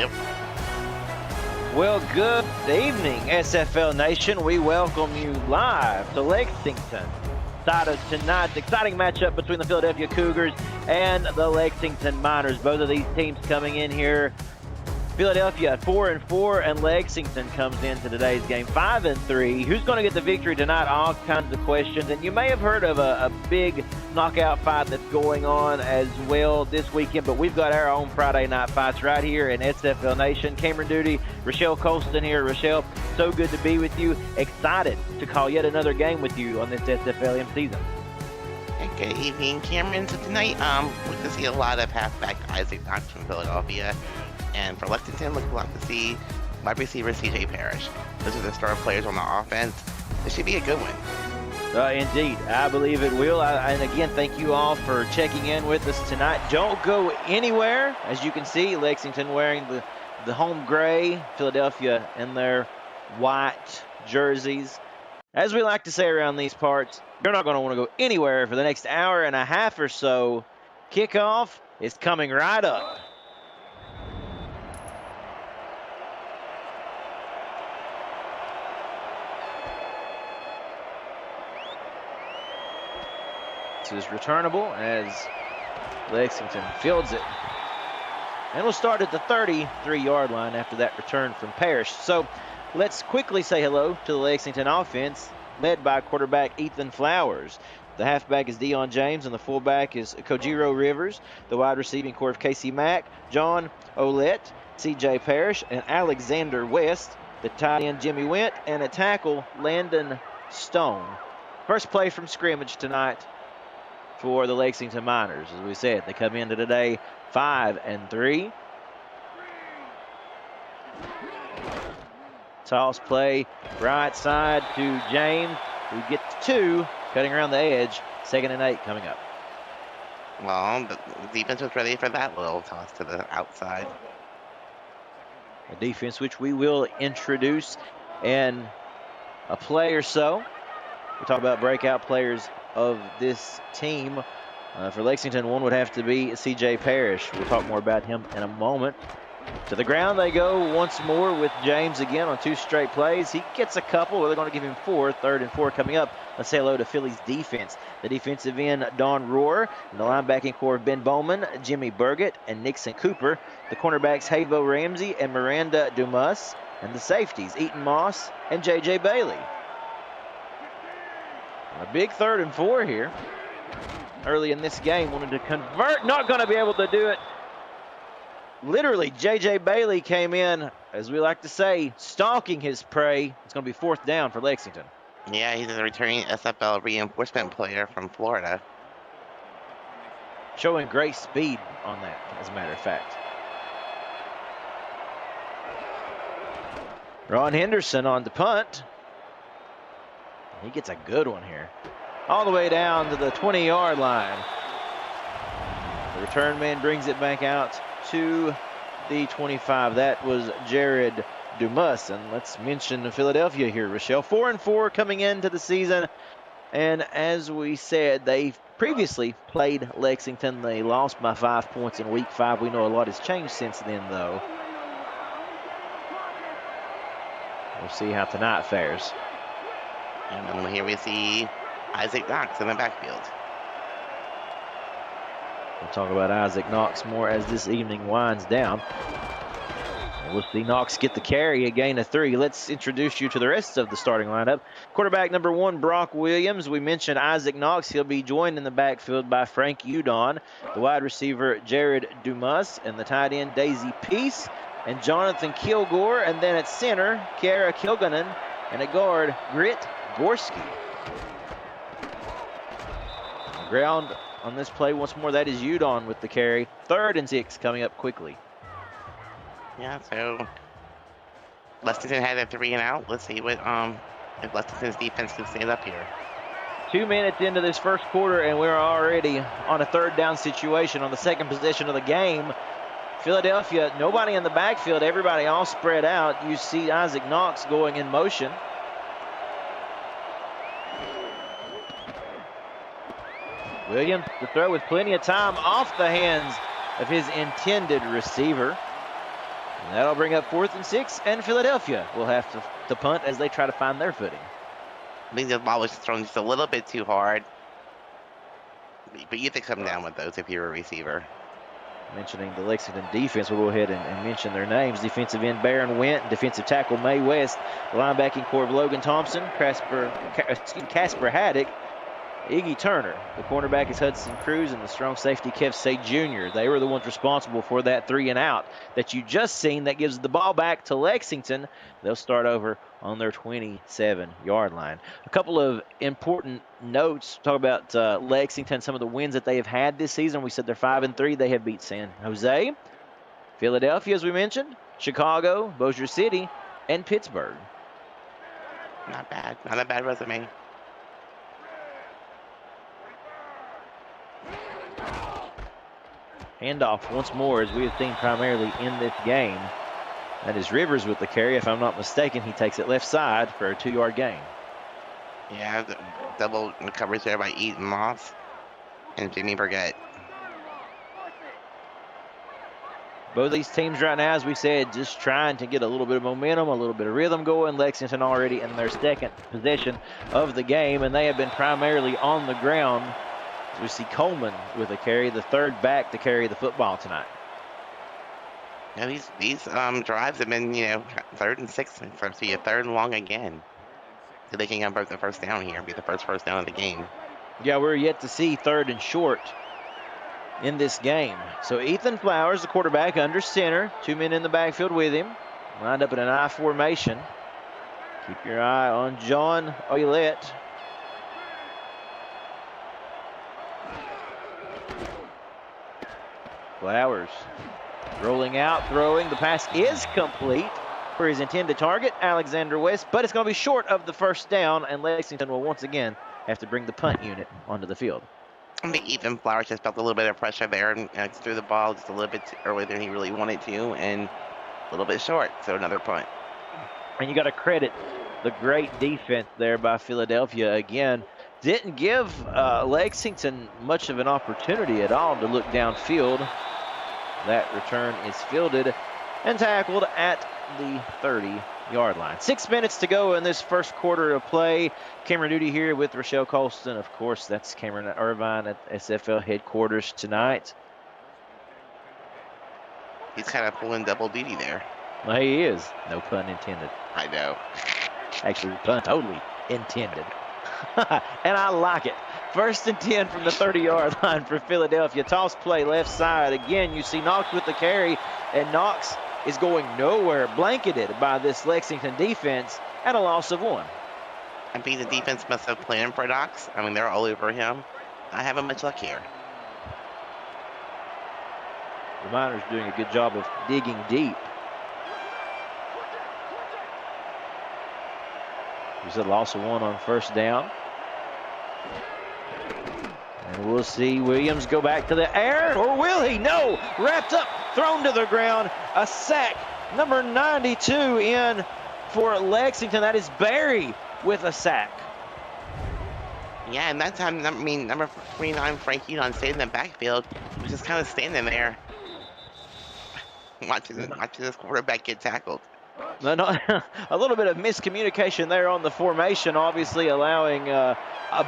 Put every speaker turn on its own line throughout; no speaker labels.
Yep.
Well, good evening, SFL Nation. We welcome you live to Lexington. Tonight's exciting matchup between the Philadelphia Cougars and the Lexington Miners. Both of these teams coming in here. Philadelphia 4-4, and Lexington comes into today's game 5-3. Who's going to get the victory tonight? All kinds of questions. And you may have heard of a big knockout fight that's going on as well this weekend, but we've got our own Friday night fights right here in SFL Nation. Cameron Duty, Rochelle Colston here. Rochelle, so good to be with you. Excited to call yet another game with you on this SFLm season.
Good evening, Cameron. So tonight, we can see a lot of halfback Isaac Knox from Philadelphia. And for Lexington, we'll have to see wide receiver CJ Parrish. Those are the star players on the offense. This should be a good one.
Indeed, I believe it will. And again, thank you all for checking in with us tonight. Don't go anywhere. As you can see, Lexington wearing the home gray, Philadelphia in their white jerseys. As we like to say around these parts, you're not going to want to go anywhere for the next hour and a half or so. Kickoff is coming right up. Is returnable as Lexington fields it. And we'll start at the 33-yard line after that return from Parrish. So let's quickly say hello to the Lexington offense, led by quarterback Ethan Flowers. The halfback is Deion James, and the fullback is Kojiro Rivers. The wide receiving core of Casey Mack, John Olette, C.J. Parrish, and Alexander West. The tight end Jimmy Went, and a tackle Landon Stone. First play from scrimmage tonight for the Lexington Miners. As we said, they come into today 5-3. Toss play right side to James, who gets 2, cutting around the edge. 2nd and 8 coming up.
Well, the defense was ready for that little toss to the outside.
A defense which we will introduce in a play or so. We talk about breakout players of this team. For Lexington, one would have to be C.J. Parrish. We'll talk more about him in a moment. To the ground they go once more with James again on 2 straight plays. He gets a couple. They're going to give him 4. 3rd and 4 coming up. Let's say hello to Philly's defense. The defensive end, Don Rohr. The linebacking core of Ben Bowman, Jimmy Burgett, and Nixon Cooper. The cornerbacks, Havo Ramsey and Miranda Dumas. And the safeties, Eaton Moss and J.J. Bailey. A big 3rd and 4 here. Early in this game, wanted to convert, not going to be able to do it. Literally, J.J. Bailey came in, as we like to say, stalking his prey. It's going to be 4th down for Lexington.
Yeah, he's a returning SFL reinforcement player from Florida.
Showing great speed on that, as a matter of fact. Ron Henderson on the punt. He gets a good one here. All the way down to the 20-yard line. The return man brings it back out to the 25. That was Jared Dumas. And let's mention Philadelphia here, Rochelle. 4-4 coming into the season. And as we said, they previously played Lexington. They lost by 5 points in week 5. We know a lot has changed since then, though. We'll see how tonight fares.
And here we see Isaac Knox in the backfield.
We'll talk about Isaac Knox more as this evening winds down. We'll see Knox get the carry, a gain of 3. Let's introduce you to the rest of the starting lineup. Quarterback number 1, Brock Williams. We mentioned Isaac Knox. He'll be joined in the backfield by Frank Udon. The wide receiver, Jared Dumas. And the tight end, Daisy Peace. And Jonathan Kilgore. And then at center, Kiara Kilganon. And at guard, Grit Gorski. Ground on this play once more. That is Udon with the carry. 3rd and 6 coming up quickly.
Yeah, so Lexington had a 3 and out. Let's see what if Lexington's defense can stand up here.
2 minutes into this first quarter, and we're already on a 3rd down situation on the 2nd possession of the game. Philadelphia, nobody in the backfield, everybody all spread out. You see Isaac Knox going in motion. Williams, the throw with plenty of time off the hands of his intended receiver. And that'll bring up 4th and 6, and Philadelphia will have to punt as they try to find their footing.
I think the ball was thrown just a little bit too hard. But you have to come down with those if you're a receiver.
Mentioning the Lexington defense, we'll go ahead and mention their names. Defensive end Barron Went, defensive tackle May West, the linebacking core of Logan Thompson, Casper Haddock, Iggy Turner. The cornerback is Hudson Cruz, and the strong safety Kev Say Jr. They were the ones responsible for that 3-and-out that you just seen. That gives the ball back to Lexington. They'll start over on their 27-yard line. A couple of important notes. Talk about Lexington, some of the wins that they have had this season. We said they're 5-3. They have beat San Jose, Philadelphia, as we mentioned, Chicago, Bossier City, and Pittsburgh.
Not bad. Not a bad resume.
Handoff once more, as we have seen primarily in this game. That is Rivers with the carry. If I'm not mistaken, he takes it left side for a 2-yard gain.
Yeah, double coverage there by Eaton Moss and Jimmy Burgett.
Both of these teams right now, as we said, just trying to get a little bit of momentum, a little bit of rhythm going. Lexington already in their second possession of the game, and they have been primarily on the ground. As we see Coleman with a carry, the third back to carry the football tonight.
Yeah, these drives have been, 3rd and 6, so see a 3rd and long again. So they can get the first down here, be the first down of the game.
Yeah, we're yet to see 3rd and short in this game. So Ethan Flowers, the quarterback, under center. 2 men in the backfield with him. Lined up in an I formation. Keep your eye on John Oilette. Flowers rolling out, throwing. The pass is complete for his intended target, Alexander West, but it's going to be short of the first down, and Lexington will once again have to bring the punt unit onto the field.
I think Ethan Flowers just felt a little bit of pressure there and threw the ball just a little bit earlier than he really wanted to, and a little bit short, so another punt.
And you got to credit the great defense there by Philadelphia again. Didn't give Lexington much of an opportunity at all to look downfield. That return is fielded and tackled at the 30-yard line. 6 minutes to go in this first quarter of play. Cameron Duty here with Rochelle Colston. Of course, that's Cameron Irvine at SFL headquarters tonight.
He's kind of pulling double duty there.
Well, he is. No pun intended.
I know.
Actually, pun totally intended. And I like it. 1st and 10 from the 30-yard line for Philadelphia. Toss play left side. Again, you see Knox with the carry, and Knox is going nowhere, blanketed by this Lexington defense at a loss of 1.
I think the defense must have planned for Knox. I mean, they're all over him. Not having much luck here.
The Miners doing a good job of digging deep. There's a loss of 1 on 1st down. And we'll see Williams go back to the air, or will he? No! Wrapped up, thrown to the ground. A sack. Number 92 in for Lexington. That is Barry with a sack.
Yeah, and that time, number 29, Frank Udon, stayed in the backfield. He was just kind of standing there, watching this quarterback get tackled.
No, a little bit of miscommunication there on the formation, obviously allowing a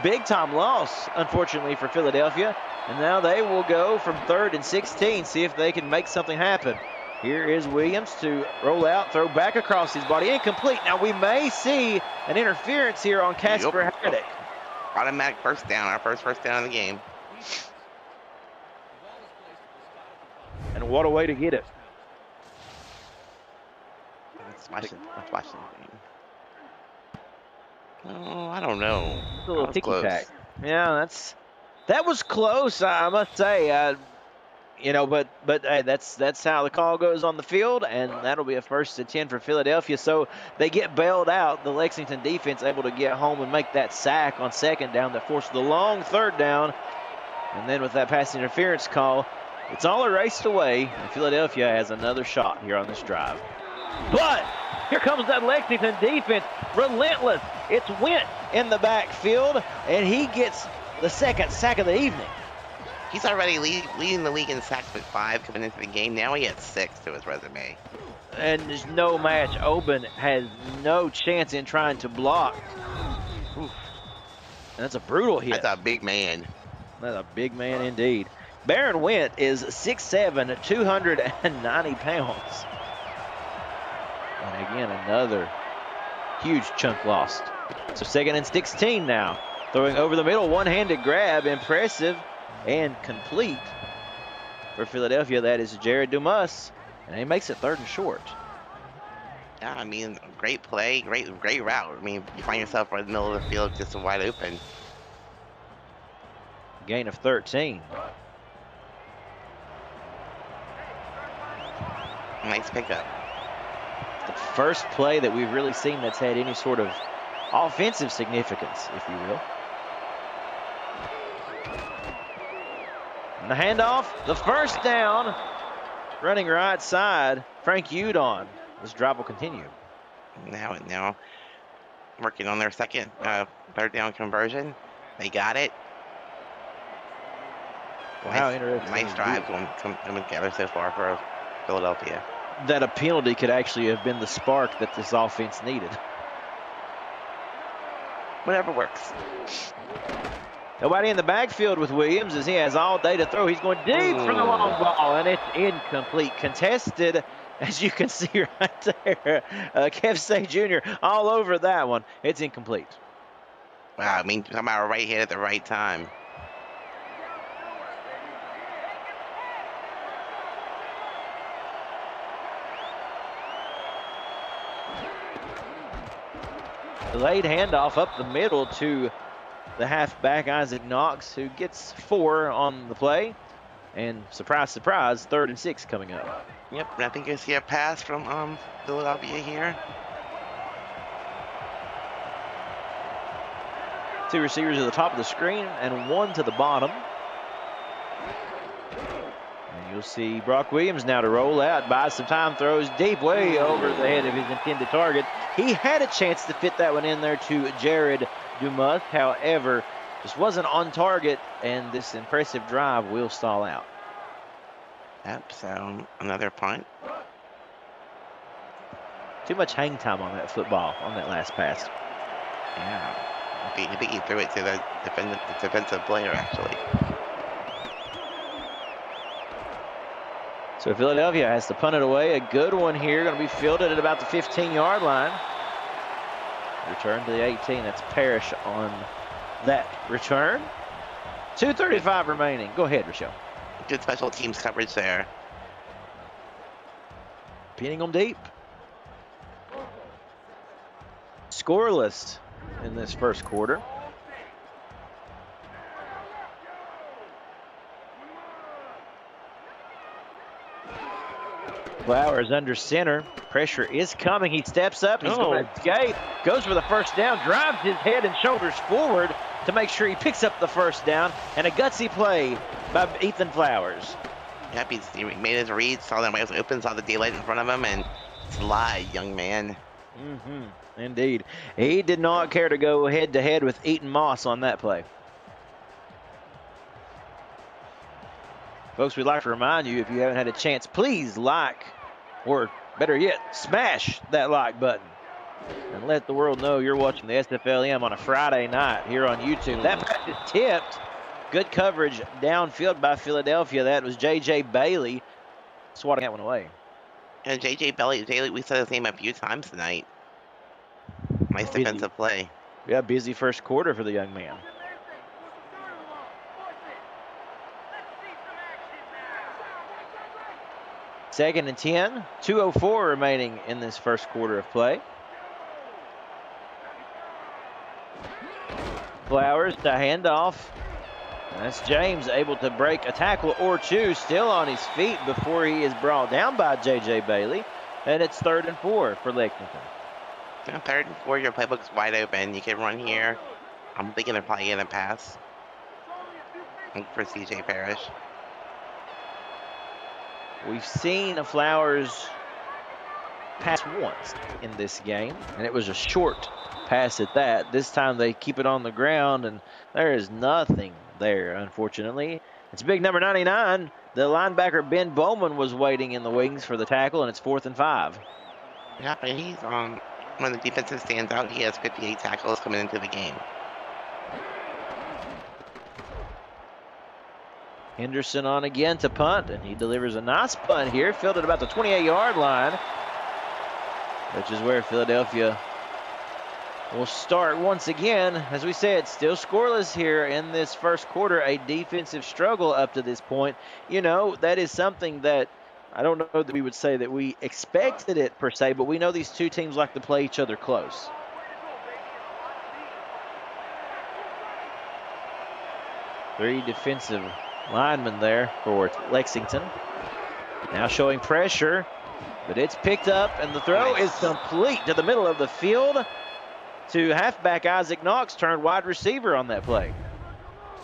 big-time loss, unfortunately, for Philadelphia. And now they will go from 3rd and 16, see if they can make something happen. Here is Williams to roll out, throw back across his body, incomplete. Now we may see an interference here on Casper Haddock.
Automatic first down, our first down of the game.
And what a way to get it.
Let's watch the game. Oh, I don't know.
It's a little ticky-tack. Yeah, that was close, I must say. But hey, that's how the call goes on the field, and that'll be a 1st and 10 for Philadelphia. So they get bailed out. The Lexington defense able to get home and make that sack on 2nd down that forced the long 3rd down. And then with that pass interference call, it's all erased away, and Philadelphia has another shot here on this drive. But here comes that Lexington defense, relentless. It's Went in the backfield, and he gets the 2nd sack of the evening.
He's already leading the league in sacks with 5 coming into the game. Now he has 6 to his resume.
And there's no match. Oben has no chance in trying to block. Oof. And that's a brutal hit.
That's a big man.
That's a big man indeed. Baron Went is 6'7", 290 pounds. And again, another huge chunk lost. So 2nd and 16 now. Throwing over the middle, one-handed grab, impressive and complete. For Philadelphia, that is Jared Dumas, and he makes it 3rd and short.
Yeah, I mean, great play, great route. I mean, you find yourself right in the middle of the field just wide open.
Gain of 13.
Nice pickup.
The first play that we've really seen that's had any sort of offensive significance, if you will. And the handoff, the first down, running right side, Frank Udon. This drive will continue.
Now, working on their 3rd down conversion. They got it.
Wow, interesting.
Nice drive coming together so far for Philadelphia.
That a penalty could actually have been the spark that this offense needed.
Whatever works.
Nobody in the backfield with Williams as he has all day to throw. He's going deep for the long ball, and it's incomplete. Contested, as you can see right there. Kev Say Jr. all over that one. It's incomplete.
Wow, I mean, talking about a right hit at the right time.
Delayed handoff up the middle to the halfback, Isaac Knox, who gets 4 on the play. And surprise, surprise, 3rd and 6 coming up.
Yep, and I think you see a pass from Philadelphia here.
2 receivers at the top of the screen and 1 to the bottom. And you'll see Brock Williams now to roll out, buys some time, throws deep way over the head of his intended target. He had a chance to fit that one in there to Jared Dumas. However, just wasn't on target, and this impressive drive will stall out.
Yep, so another punt.
Too much hang time on that football, on that last pass.
Yeah. I think he threw it to the defensive player, actually.
So Philadelphia has to punt it away. A good one here, going to be fielded at about the 15-yard line. Return to the 18. That's Parrish on that return. 2:35 remaining. Go ahead, Rochelle.
Good special teams coverage there.
Pinning them deep. Scoreless in this first quarter. Flowers under center. Pressure is coming. He steps up. He's going to escape. Goes for the first down. Drives his head and shoulders forward to make sure he picks up the first down. And a gutsy play by Ethan Flowers.
Yep, he made his read, saw that way was open, saw the daylight in front of him, and slide, young man.
Indeed. He did not care to go head-to-head with Eaton Moss on that play. Folks, we'd like to remind you, if you haven't had a chance, please like, or better yet, smash that like button. And let the world know you're watching the SFLm on a Friday night here on YouTube. That pass is tipped. Good coverage downfield by Philadelphia. That was J.J. Bailey swatting that one away.
And J.J. Bailey, we said his name a few times tonight. Nice defensive play.
Yeah, busy first quarter for the young man. Second and 10, 2:04 remaining in this first quarter of play. Flowers to handoff. That's James able to break a tackle or two, still on his feet before he is brought down by J.J. Bailey. And it's 3rd and 4 for Lexington.
Yeah, 3rd and 4, your playbook's wide open. You can run here. I'm thinking they're probably going to pass. Look for C.J. Parrish.
We've seen Flowers pass once in this game, and it was a short pass at that. This time they keep it on the ground, and there is nothing there, unfortunately. It's big number 99. The linebacker Ben Bowman was waiting in the wings for the tackle, and it's 4th and 5.
Yeah, but he's when the defensive stands out, he has 58 tackles coming into the game.
Henderson on again to punt, and he delivers a nice punt here, fielded about the 28-yard line, which is where Philadelphia will start once again. As we said, still scoreless here in this first quarter, a defensive struggle up to this point. You know, that is something that I don't know that we would say that we expected it per se, but we know these two teams like to play each other close. Three defensive linemen there for Lexington. Now showing pressure, but it's picked up, and the throw is complete to the middle of the field to halfback Isaac Knox, turned wide receiver on that play.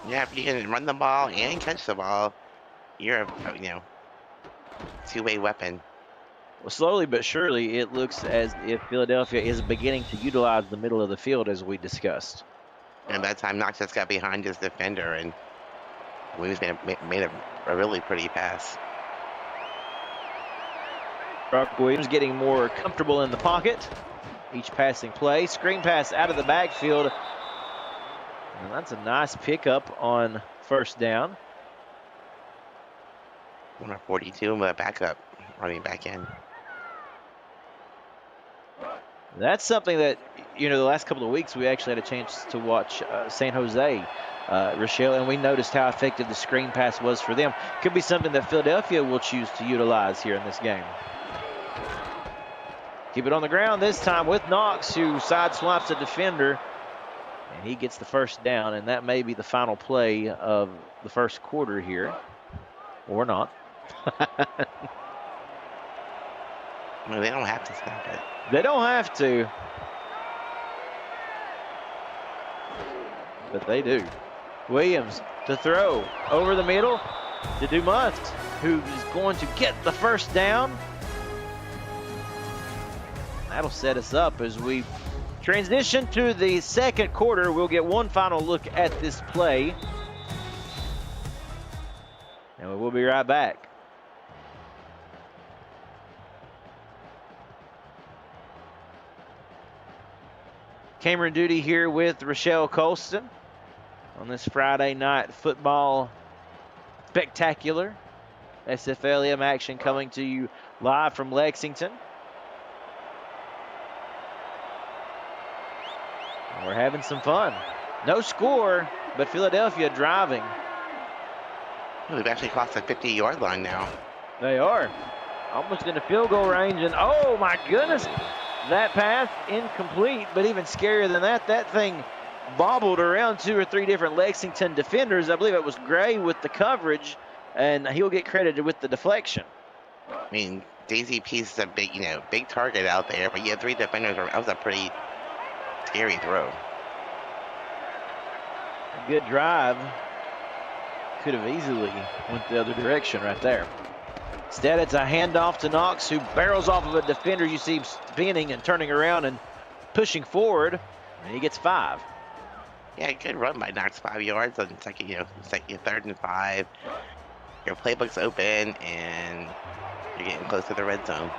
Yeah, if you can run the ball and catch the ball, you're a two-way weapon.
Well, slowly but surely, it looks as if Philadelphia is beginning to utilize the middle of the field, as we discussed.
And that time, Knox just got behind his defender, and Williams made a really pretty pass.
Brock Williams getting more comfortable in the pocket. Each passing play. Screen pass out of the backfield. And that's a nice pickup on first down.
Number 42, a backup running back in.
That's something that, the last couple of weeks we actually had a chance to watch San Jose, Rochelle, and we noticed how effective the screen pass was for them. Could be something that Philadelphia will choose to utilize here in this game. Keep it on the ground this time with Knox, who sideswipes the defender, and he gets the first down, and that may be the final play of the first quarter here, or not.
Well, they don't have to stop it.
They don't have to, but they do. Williams to throw over the middle to Dumont, who is going to get the first down. That'll set us up as we transition to the second quarter. We'll get one final look at this play, and we'll be right back. Cameron Duty here with Rochelle Colston on this Friday night football spectacular. SFLm action coming to you live from Lexington. And we're having some fun. No score, but Philadelphia driving.
They've actually crossed the 50-yard line now.
They are. Almost in the field goal range, and oh my goodness, that pass incomplete, but even scarier than that, that thing bobbled around 2 or 3 different Lexington defenders. I believe it was Gray with the coverage, and he'll get credited with the deflection.
I mean, Daisy Peace is a big target out there, but you had 3 defenders. That was a pretty scary throw.
A good drive. Could have easily went the other direction right there. Instead, it's a handoff to Knox, who barrels off of a defender. You see him spinning and turning around and pushing forward, and he gets 5.
Yeah, good run by Knox, 5 yards on second, your 3rd and 5. Your playbook's open, and you're getting close to the red zone.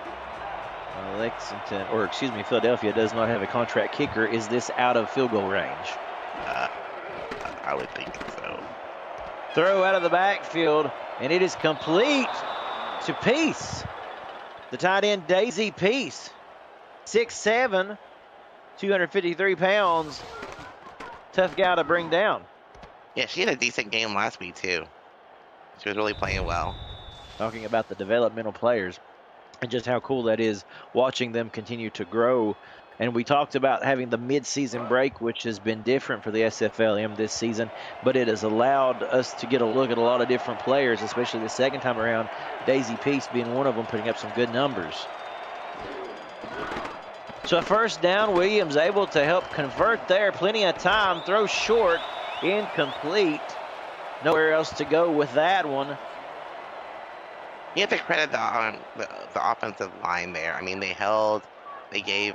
Philadelphia does not have a contract kicker. Is this out of field goal range?
I would think so.
Throw out of the backfield, and it is complete to Peace. The tight end, Daisy Peace. 6'7", 253 pounds. Tough guy to bring down.
Yeah, she had a decent game last week, too. She was really playing well.
Talking about the developmental players and just how cool that is, watching them continue to grow. And we talked about having the mid-season break, which has been different for the SFLm this season, but it has allowed us to get a look at a lot of different players, especially the second time around, Daisy Peace being one of them, putting up some good numbers. So a first down, Williams able to help convert there. Plenty of time, throw short, incomplete. Nowhere else to go with that one.
You have to credit the offensive line there. I mean, they gave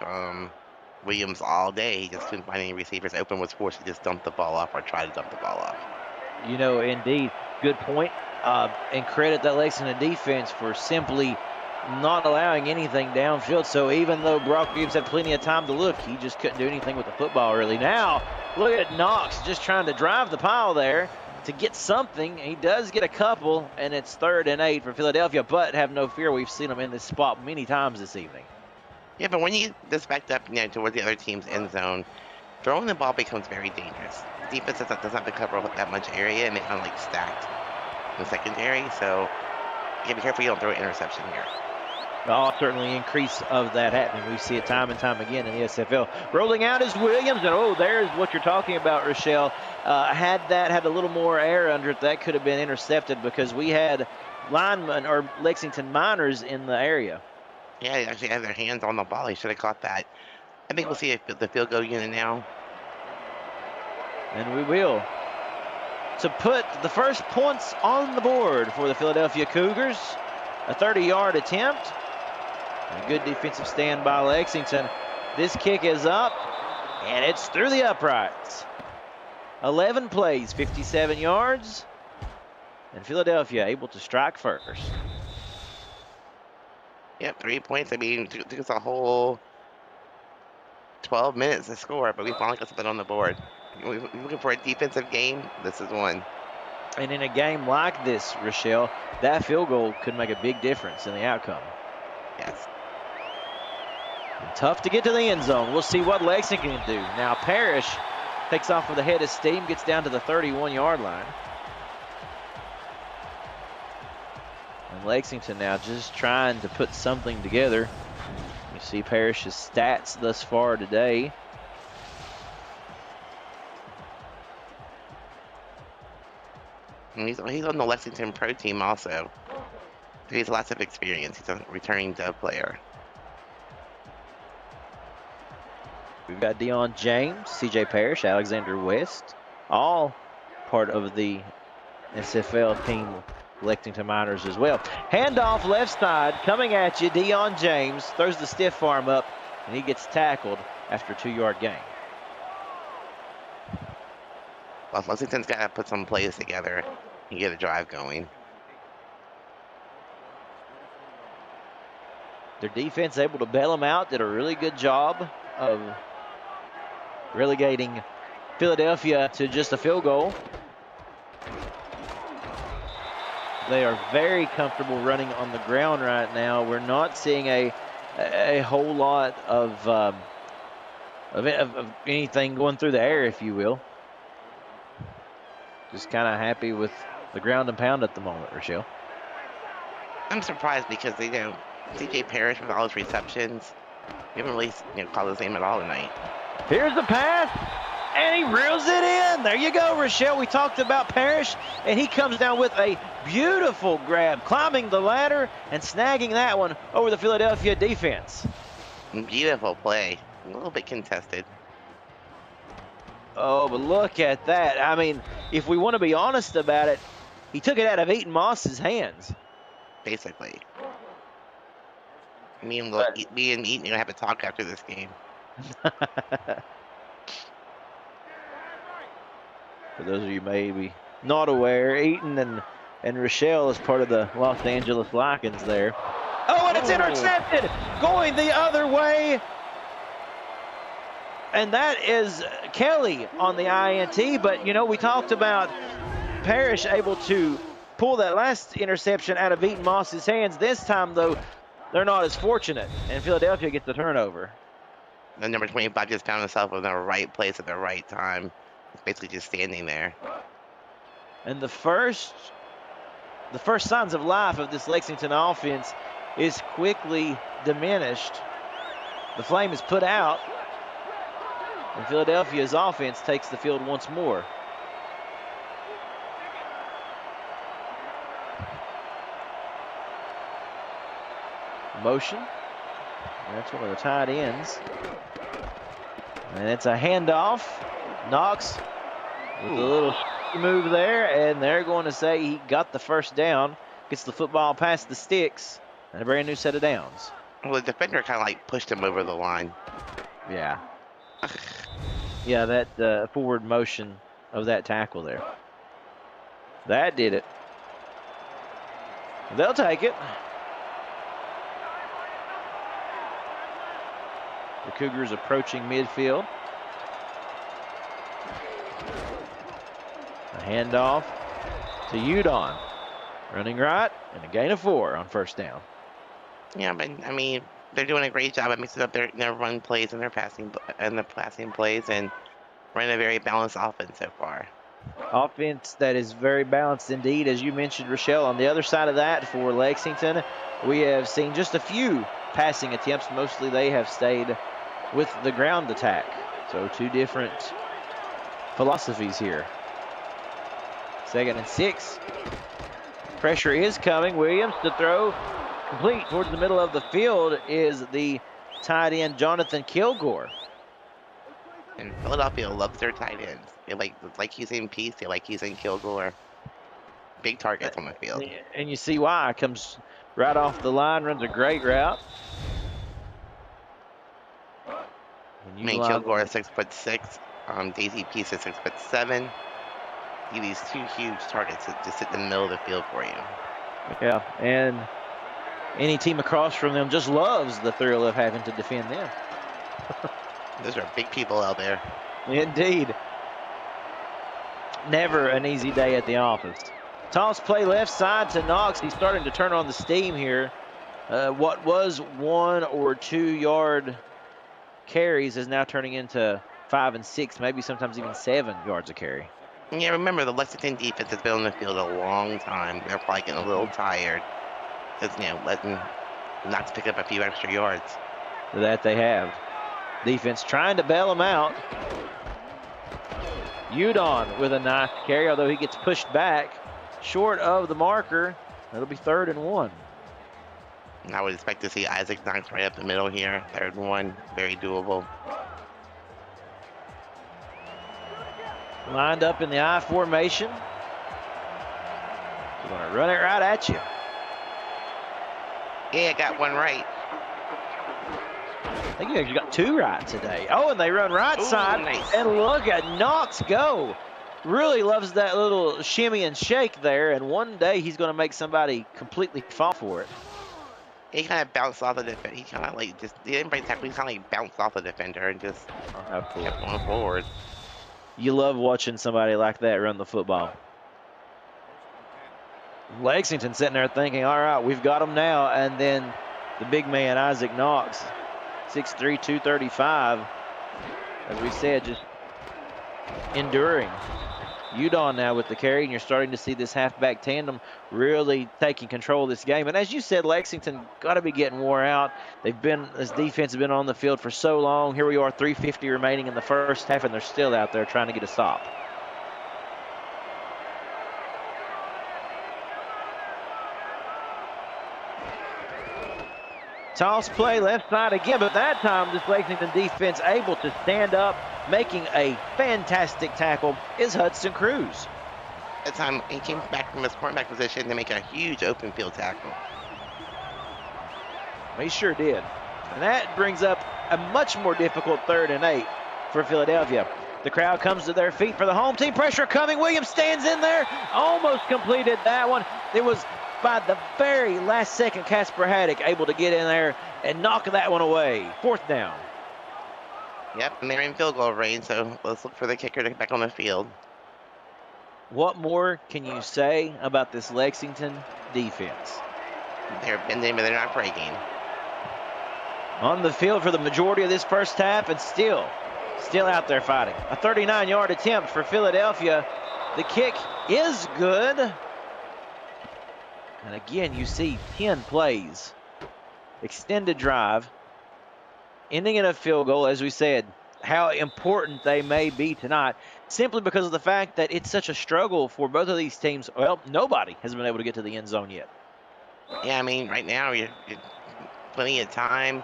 Williams all day. He just couldn't find any receivers open, was forced to just dump the ball off or try to dump the ball off.
Indeed. good point. And credit that Lexington defense for simply not allowing anything downfield. So even though Brock Gibbs had plenty of time to look, he just couldn't do anything with the football really. Now, look at Knox just trying to drive the pile there to get something. He does get a couple, and it's 3rd and 8 for Philadelphia. But have no fear, we've seen them in this spot many times this evening.
Yeah, but when you get this backed up, towards the other team's end zone, throwing the ball becomes very dangerous. The defense does not have to cover that much area, and they kind of like stacked in the secondary. So you gotta be careful you don't throw an interception here.
Oh, certainly increase of that happening. We see it time and time again in the SFL. Rolling out is Williams, and oh, there's what you're talking about, Rochelle. Had that had a little more air under it, that could have been intercepted because we had linemen or Lexington Miners in the area.
Yeah, they actually had their hands on the ball. He should have caught that. I think we'll see the field goal unit now.
And we will. To put the first points on the board for the Philadelphia Cougars, a 30-yard attempt. A good defensive stand by Lexington. This kick is up, and it's through the uprights. 11 plays, 57 yards, and Philadelphia able to strike first.
Yep, 3 points. I mean, it took us a whole 12 minutes to score, but we finally got something on the board. We're looking for a defensive game. This is one.
And in a game like this, Rochelle, that field goal could make a big difference in the outcome.
Yes.
Tough to get to the end zone. We'll see what Lexington can do. Now Parrish takes off with a head of steam, gets down to the 31-yard line. And Lexington now just trying to put something together. You see Parrish's stats thus far today.
And he's on the Lexington Pro team also. He has lots of experience. He's a returning Dove player.
We've got Deion James, CJ Parrish, Alexander West, all part of the SFL team, Lexington Miners as well. Handoff left side, coming at you. Deion James throws the stiff arm up, and he gets tackled after a 2-yard gain.
Well, Lexington's got to put some plays together and get a drive going.
Their defense able to bail them out, did a really good job of relegating Philadelphia to just a field goal. They are very comfortable running on the ground right now. We're not seeing a whole lot of anything going through the air, if you will. Just kind of happy with the ground and pound at the moment, Rochelle.
I'm surprised because CJ Parrish with all his receptions, we haven't really called his name at all tonight.
Here's the pass, and he reels it in. There you go, Rochelle. We talked about Parrish, and he comes down with a beautiful grab, climbing the ladder and snagging that one over the Philadelphia defense.
Beautiful play. A little bit contested.
Oh, but look at that. I mean, if we want to be honest about it, he took it out of Eaton Moss's hands.
Basically. Me and Eaton gonna have a talk after this game.
For those of you maybe not aware, Eaton and Rochelle is part of the Los Angeles Lycans there. Oh, and it's intercepted, going the other way. And that is Kelly on the INT. But, we talked about Parrish able to pull that last interception out of Eaton Moss's hands. This time, though, they're not as fortunate, and Philadelphia gets the turnover.
The number 25 just found himself in the right place at the right time. He's basically just standing there.
And the first signs of life of this Lexington offense is quickly diminished. The flame is put out, and Philadelphia's offense takes the field once more. Motion. That's one of the tight ends. And it's a handoff. Knox with a little move there, and they're going to say he got the first down. Gets the football past the sticks, and a brand new set of downs.
Well, the defender kind of like pushed him over the line.
Yeah. Yeah, that forward motion of that tackle there. That did it. They'll take it. The Cougars approaching midfield. A handoff to Udon. Running right and a gain of 4 on first down.
Yeah, but I mean, they're doing a great job at mixing up their run plays and their passing plays, and running a very balanced offense so far.
Offense that is very balanced indeed, as you mentioned, Rochelle. On the other side of that, for Lexington, we have seen just a few passing attempts. Mostly they have stayed with the ground attack. So 2 different philosophies here. 2nd and 6. Pressure is coming. Williams to throw. Complete towards the middle of the field is the tight end Jonathan Kilgore.
And Philadelphia loves their tight ends. They like using Peace. They like using Kilgore. Big targets on the field.
And you see why. Comes right off the line, runs a great route.
I mean, Kilgore is 6'6". Daisy Peace is 6'7". These 2 huge targets that just sit in the middle of the field for you.
Yeah, and any team across from them just loves the thrill of having to defend them.
Those are big people out there.
Indeed. Never an easy day at the office. Toss play left side to Knox. He's starting to turn on the steam here. What was 1 or 2 yard carries is now turning into 5 and 6, maybe sometimes even 7 yards a carry.
Yeah, remember, the Lexington defense has been on the field a long time. They're probably getting a little tired. Because, letting Knox pick up a few extra yards.
That they have. Defense trying to bail him out. Udon with a nice carry, although he gets pushed back short of the marker. That'll be 3rd and 1.
And I would expect to see Isaac Knox right up the middle here. 3rd and 1, very doable.
Lined up in the I formation. We're going to run it right at you.
Yeah, got 1 right.
I think you actually got 2 right today. Oh, and they run right side.
Nice.
And look at Knox go. Really loves that little shimmy and shake there. And one day he's going to make somebody completely fall for it.
He kind of bounced off the defender. He kind of he didn't break tackle. He kind of bounced off the defender and just kept going forward.
You love watching somebody like that run the football. Lexington sitting there thinking, all right, we've got him now. And then the big man, Isaac Knox, 6'3", 235, as we said, just enduring. Udon now with the carry, and you're starting to see this halfback tandem really taking control of this game. And as you said, Lexington got to be getting wore out. This defense has been on the field for so long. Here we are, 3:50 remaining in the first half, and they're still out there trying to get a stop. Toss play left side again, but that time this Lexington defense able to stand up, making a fantastic tackle is Hudson Cruz.
That time he came back from his cornerback position to make a huge open field tackle.
He sure did. And that brings up a much more difficult 3rd and 8 for Philadelphia. The crowd comes to their feet for the home team. Pressure coming. Williams stands in there. Almost completed that one. It was by the very last second, Casper Haddock able to get in there and knock that one away. 4th down.
Yep, and they're in field goal range, so let's look for the kicker to get back on the field.
What more can you say about this Lexington defense?
They're bending, but they're not breaking.
On the field for the majority of this first half, and still out there fighting. A 39-yard attempt for Philadelphia. The kick is good. And again, you see 10 plays. Extended drive. Ending in a field goal, as we said, how important they may be tonight, simply because of the fact that it's such a struggle for both of these teams. Well, nobody has been able to get to the end zone yet.
Yeah, I mean, right now, you're plenty of time.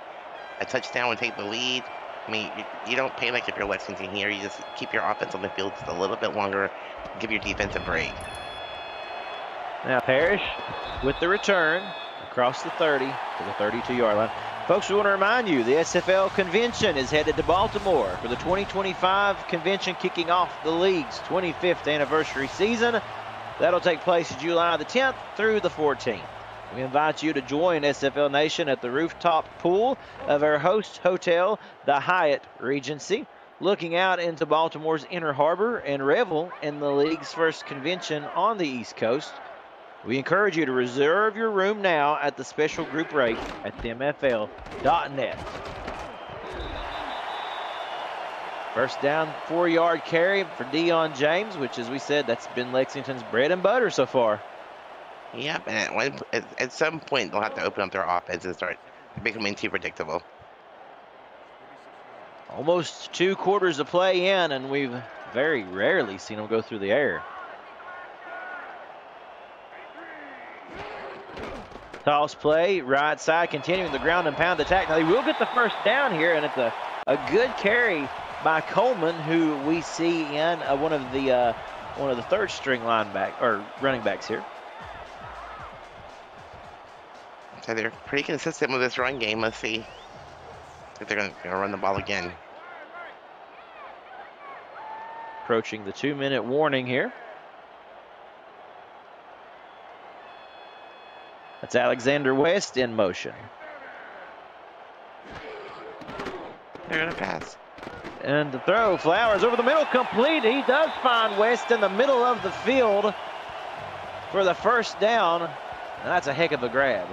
A touchdown would take the lead. I mean, you don't panic if you're Lexington here. You just keep your offense on the field just a little bit longer. Give your defense a break.
Now Parrish with the return across the 30 to the 32-yard line. Folks, we want to remind you, the SFL convention is headed to Baltimore for the 2025 convention, kicking off the league's 25th anniversary season. That'll take place July the 10th through the 14th. We invite you to join SFL Nation at the rooftop pool of our host hotel, the Hyatt Regency, looking out into Baltimore's Inner Harbor and revel in the league's first convention on the East Coast. We encourage you to reserve your room now at the special group rate at themfl.net. First down, 4-yard carry for Deion James, which, as we said, that's been Lexington's bread and butter so far.
Yep, and at some point they'll have to open up their offense and start becoming too predictable.
Almost 2 quarters of play in, and we've very rarely seen them go through the air. Toss play, right side, continuing the ground and pound attack. Now they will get the first down here, and it's a good carry by Coleman, who we see in one of the third string running backs here.
So they're pretty consistent with this run game. Let's see if they're going to run the ball again.
Approaching the 2-minute warning here. That's Alexander West in motion.
They're going to pass.
And the throw, Flowers over the middle, complete. He does find West in the middle of the field for the first down. And that's a heck of a grab.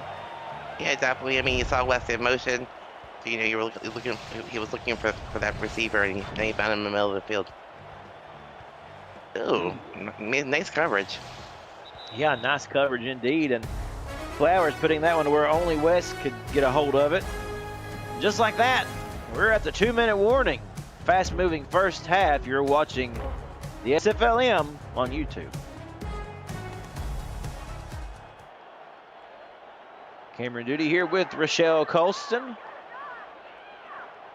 Yeah, definitely. I mean, you saw West in motion. So, you were looking. He was looking for that receiver, and he found him in the middle of the field. Ooh, nice coverage.
Yeah, nice coverage indeed. And Flowers putting that one to where only West could get a hold of it. Just like that, we're at the 2-minute warning. Fast-moving first half. You're watching the SFLm on YouTube. Cameron Duty here with Rochelle Colston.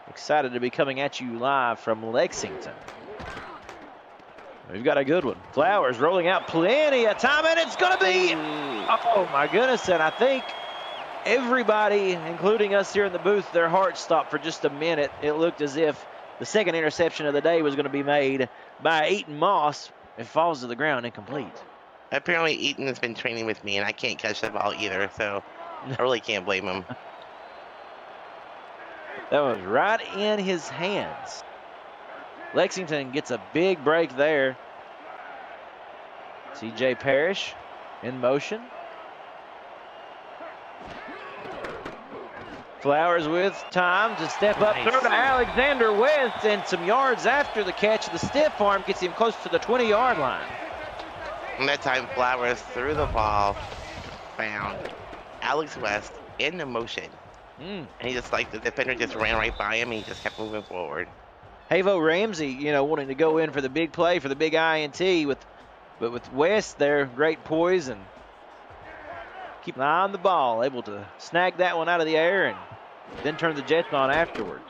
Excited to be coming at you live from Lexington. We've got a good one. Flowers rolling out plenty of time, and it's going to be, oh my goodness, and I think everybody, including us here in the booth, their hearts stopped for just a minute. It looked as if the second interception of the day was going to be made by Eaton Moss. It falls to the ground incomplete.
Apparently, Eaton has been training with me, and I can't catch the ball either, so I really can't blame him.
That was right in his hands. Lexington gets a big break there. C.J. Parrish in motion. Flowers with time to step up, throw to Alexander West, and some yards after the catch. The stiff arm gets him close to the 20-yard line.
And that time, Flowers threw the ball, found Alex West in the motion. And he just, the defender just ran right by him, and he just kept moving forward.
Havo Ramsey, wanting to go in for the big play, for the big INT, but with West there, great poise and keep an eye on the ball, able to snag that one out of the air and then turn the Jets on afterwards.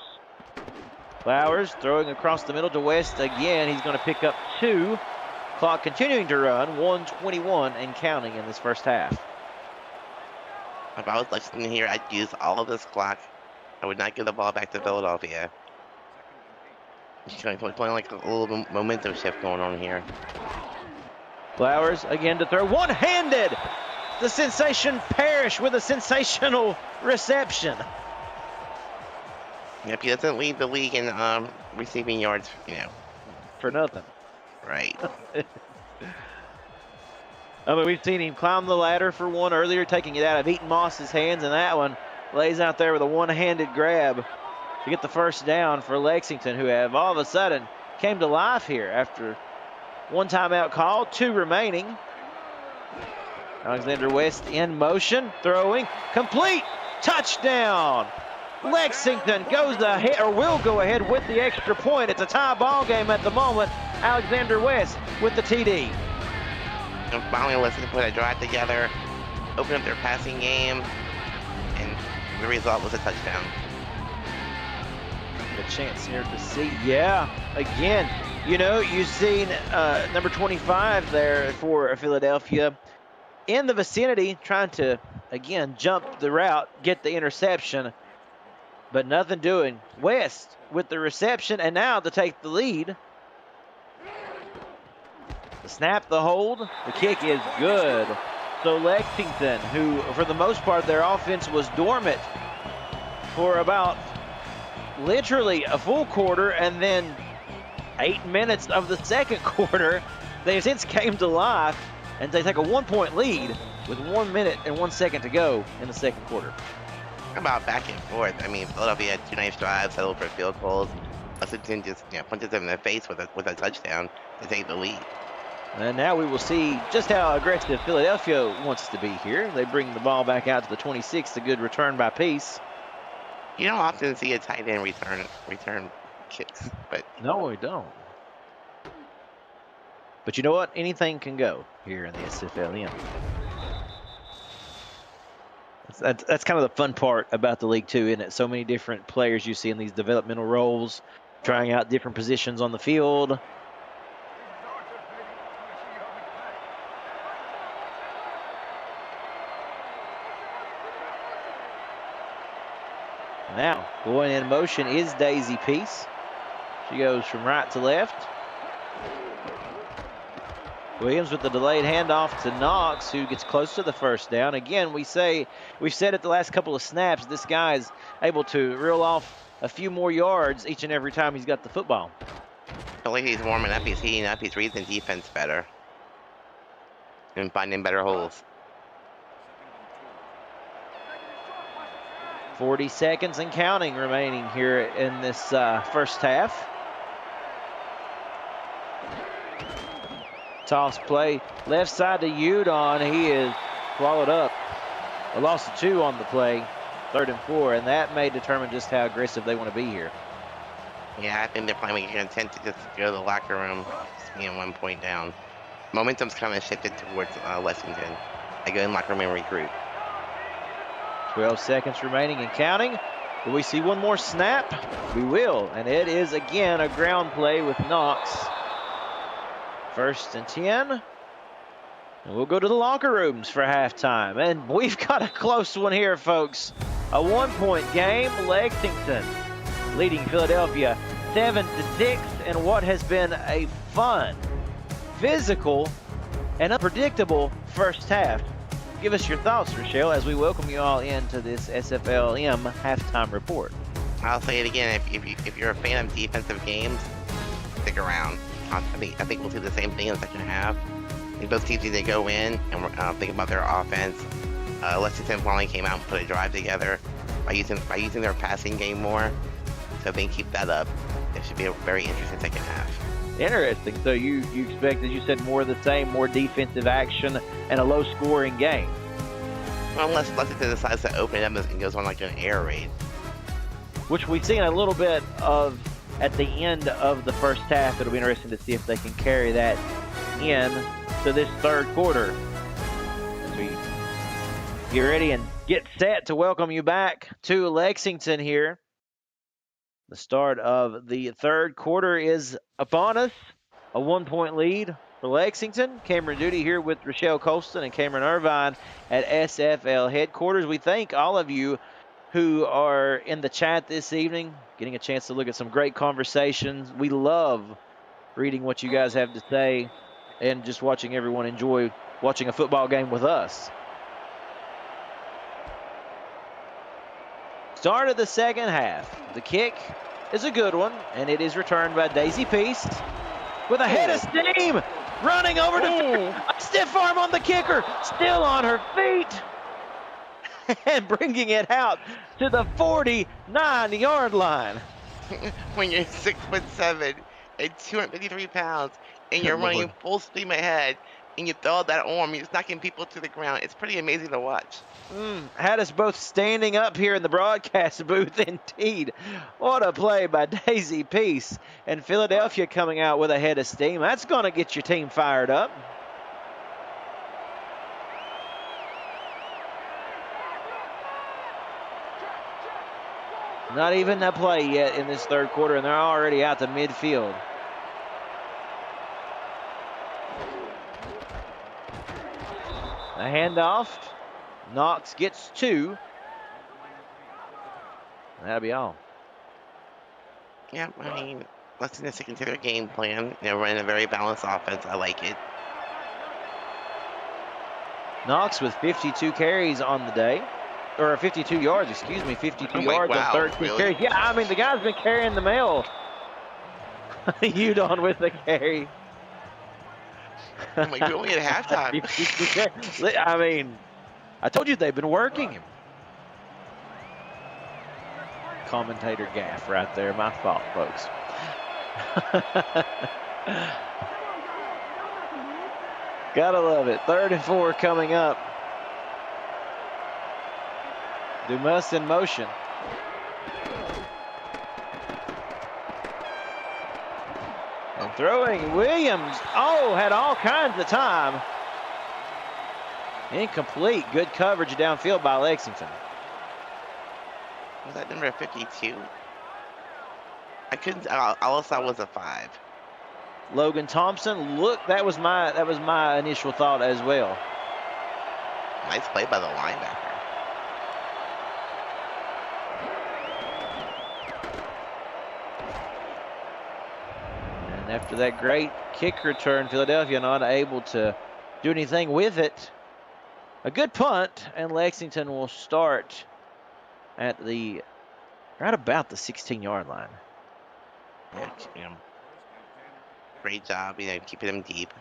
Flowers throwing across the middle to West again. He's going to pick up 2. Clock continuing to run, 1:21 and counting in this first half.
If I was Lexington here, I'd use all of this clock. I would not give the ball back to Philadelphia. Playing like a little momentum shift going on here.
Flowers again to throw, one-handed. The sensation Parrish with a sensational reception.
Yep, he doesn't lead the league in receiving yards,
For nothing.
Right.
We've seen him climb the ladder for one earlier, taking it out of Eaton Moss's hands, and that one lays out there with a one-handed grab to get the first down for Lexington, who have all of a sudden came to life here after one timeout call, 2 remaining. Alexander West in motion, throwing, complete, touchdown. Lexington goes ahead, or will go ahead with the extra point. It's a tie ball game at the moment. Alexander West with the TD.
And finally, Lexington put a drive together, open up their passing game, and the result was a touchdown.
A chance here to see, again, you've seen number 25 there for Philadelphia in the vicinity, trying to, again, jump the route, get the interception, but nothing doing. West with the reception, and now to take the lead. The snap, the hold, the kick is good. So Lexington, who for the most part their offense was dormant for about literally a full quarter, and then 8 minutes of the second quarter, they have since came to life, and they take a 1-point lead with 1 minute and 1 second to go in the second quarter.
About back and forth. I mean, Philadelphia had 2 nice drives, settled for field goals. Lexington just punches them in the face with a touchdown to take the lead.
And now we will see just how aggressive Philadelphia wants to be here. They bring the ball back out to the 26, a good return by Peace.
You don't often see a tight end return kicks, but
no, we don't. But you know what? Anything can go here in the SFLm. That's kind of the fun part about the league too, isn't it? So many different players you see in these developmental roles, trying out different positions on the field. Now, going in motion is Daisy Peace. She goes from right to left. Williams with the delayed handoff to Knox, who gets close to the first down. Again, we've said it the last couple of snaps, this guy is able to reel off a few more yards each and every time he's got the football.
I feel like he's warming up, he's heating up, he's reading defense better. And finding better holes.
40 seconds and counting remaining here in this first half. Toss play left side to Udon. He is swallowed up. A loss of 2 on the play, 3rd and 4, and that may determine just how aggressive they want to be here.
Yeah, I think they're probably intent to just go to the locker room, just being 1 point down. Momentum's kind of shifted towards Lexington. They go in locker room and recruit.
12 seconds remaining and counting. Will we see one more snap? We will, and it is again a ground play with Knox. 1st and 10. And we'll go to the locker rooms for halftime. And we've got a close one here, folks. A 1-point game. Lexington leading Philadelphia 7-6 in what has been a fun, physical, and unpredictable first half. Give us your thoughts, Rochelle, as we welcome you all into this SFLm halftime report.
I'll say it again, if you're a fan of defensive games, stick around. I think we'll see the same thing in the second half. I think both teams need to go in and think about their offense. Lexington finally came out and put a drive together by using their passing game more. So if they keep that up, it should be a very interesting second half.
Interesting. So you expect, as you said, more of the same, more defensive action, and a low-scoring game.
Well, unless Lexington decides to open it up and goes on like an air raid.
Which we've seen a little bit of at the end of the first half. It'll be interesting to see if they can carry that in to this third quarter. As we get ready and get set to welcome you back to Lexington here. The start of the third quarter is upon us. A 1-point lead for Lexington. Cameron Duty here with Rochelle Colston and Cameron Irvine at SFL headquarters. We thank all of you who are in the chat this evening, getting a chance to look at some great conversations. We love reading what you guys have to say and just watching everyone enjoy watching a football game with us. Start of the second half. The kick is a good one, and it is returned by Daisy Peace with a head of steam, running over to a stiff arm on the kicker, still on her feet, and bringing it out to the 49-yard line.
When you're 6'7" and 253 pounds, and you're running full steam ahead, and you throw that arm, you're knocking people to the ground. It's pretty amazing to watch.
Had us both standing up here in the broadcast booth, indeed. What a play by Daisy Peace. And Philadelphia coming out with a head of steam. That's going to get your team fired up. Not even a play yet in this third quarter, and they're already out to midfield. A handoff. Knox gets 2. That'll be all.
Yeah, I mean, Lexington sticking to their game plan. They're running a very balanced offense. I like it.
Knox with 52 carries on the day. Or 52 yards, excuse me, 52 yards
wow,
on 13
really?
carries. Yeah, I mean, the guy's been carrying the mail. Udon with the carry.
I'm like, we're only at halftime.
52 carries. I mean, I told you they've been working him. Commentator gaff right there. My fault, folks. Gotta love it. 3rd and 4 coming up. Dumas in motion. And throwing Williams. Oh, had all kinds of time. Incomplete. Good coverage downfield by Lexington.
Was that number 52? I couldn't. All I saw was a 5.
Logan Thompson. Look, that was my initial thought as well.
Nice play by the linebacker.
And after that great kick return, Philadelphia not able to do anything with it. A good punt, and Lexington will start at right about the 16-yard line.
Yeah, great job, keeping them deep.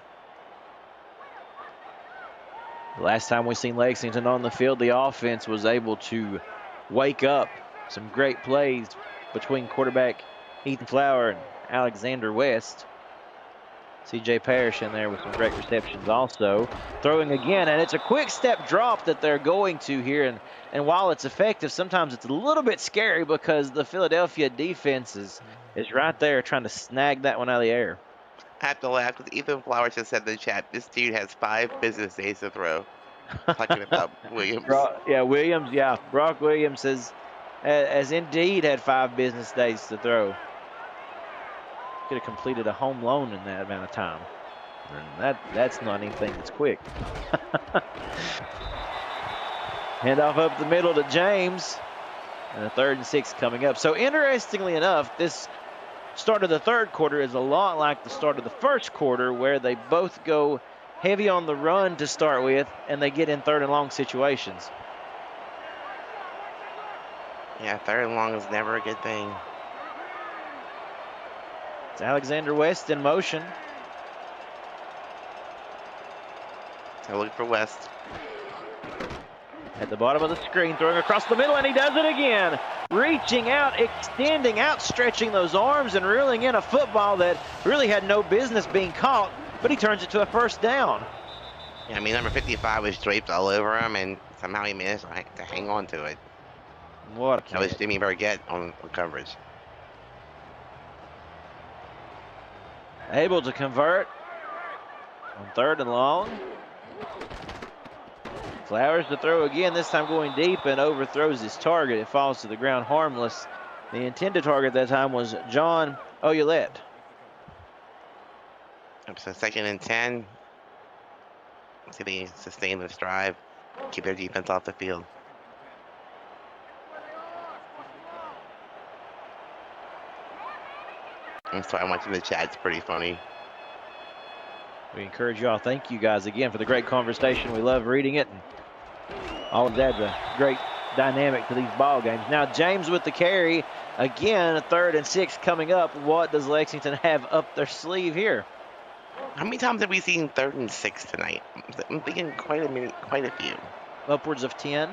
The last time we seen Lexington on the field, the offense was able to wake up. Some great plays between quarterback Ethan Flower and Alexander West. CJ Parrish in there with some great receptions also. Throwing again, and it's a quick step drop that they're going to here. And while it's effective, sometimes it's a little bit scary because the Philadelphia defense is right there trying to snag that one out of the air.
I have to laugh because Ethan Flowers just said in the chat, this dude has 5 business days to throw. Talking about Williams.
Williams, yeah. Brock Williams has indeed had 5 business days to throw. Could have completed a home loan in that amount of time. And that's not anything that's quick. Handoff up the middle to James. And a 3rd and 6 coming up. So interestingly enough, this start of the 3rd quarter is a lot like the start of the 1st quarter, where they both go heavy on the run to start with, and they get in 3rd and long situations.
Yeah, 3rd and long is never a good thing.
It's Alexander West in motion.
So look for West.
At the bottom of the screen, throwing across the middle, and he does it again. Reaching out, extending, outstretching those arms, and reeling in a football that really had no business being caught, but he turns it to a 1st down.
Yeah, I mean, number 55 was draped all over him, and somehow he managed to hang on to it.
What
That was Jimmy Burgett on coverage.
Able to convert on 3rd and long. Flowers to throw again, this time going deep, and overthrows his target. It falls to the ground harmless. The intended target that time was John Oyulette.
So 2nd and 10. Let's see if they sustain this drive. Keep their defense off the field. I'm sorry, I'm watching the chat. It's pretty funny.
We encourage y'all. Thank you guys again for the great conversation. We love reading it. And always adds a great dynamic to these ball games. Now James with the carry. Again, a 3rd and 6 coming up. What does Lexington have up their sleeve here?
How many times have we seen 3rd and 6 tonight? I'm thinking quite a few.
Upwards of 10.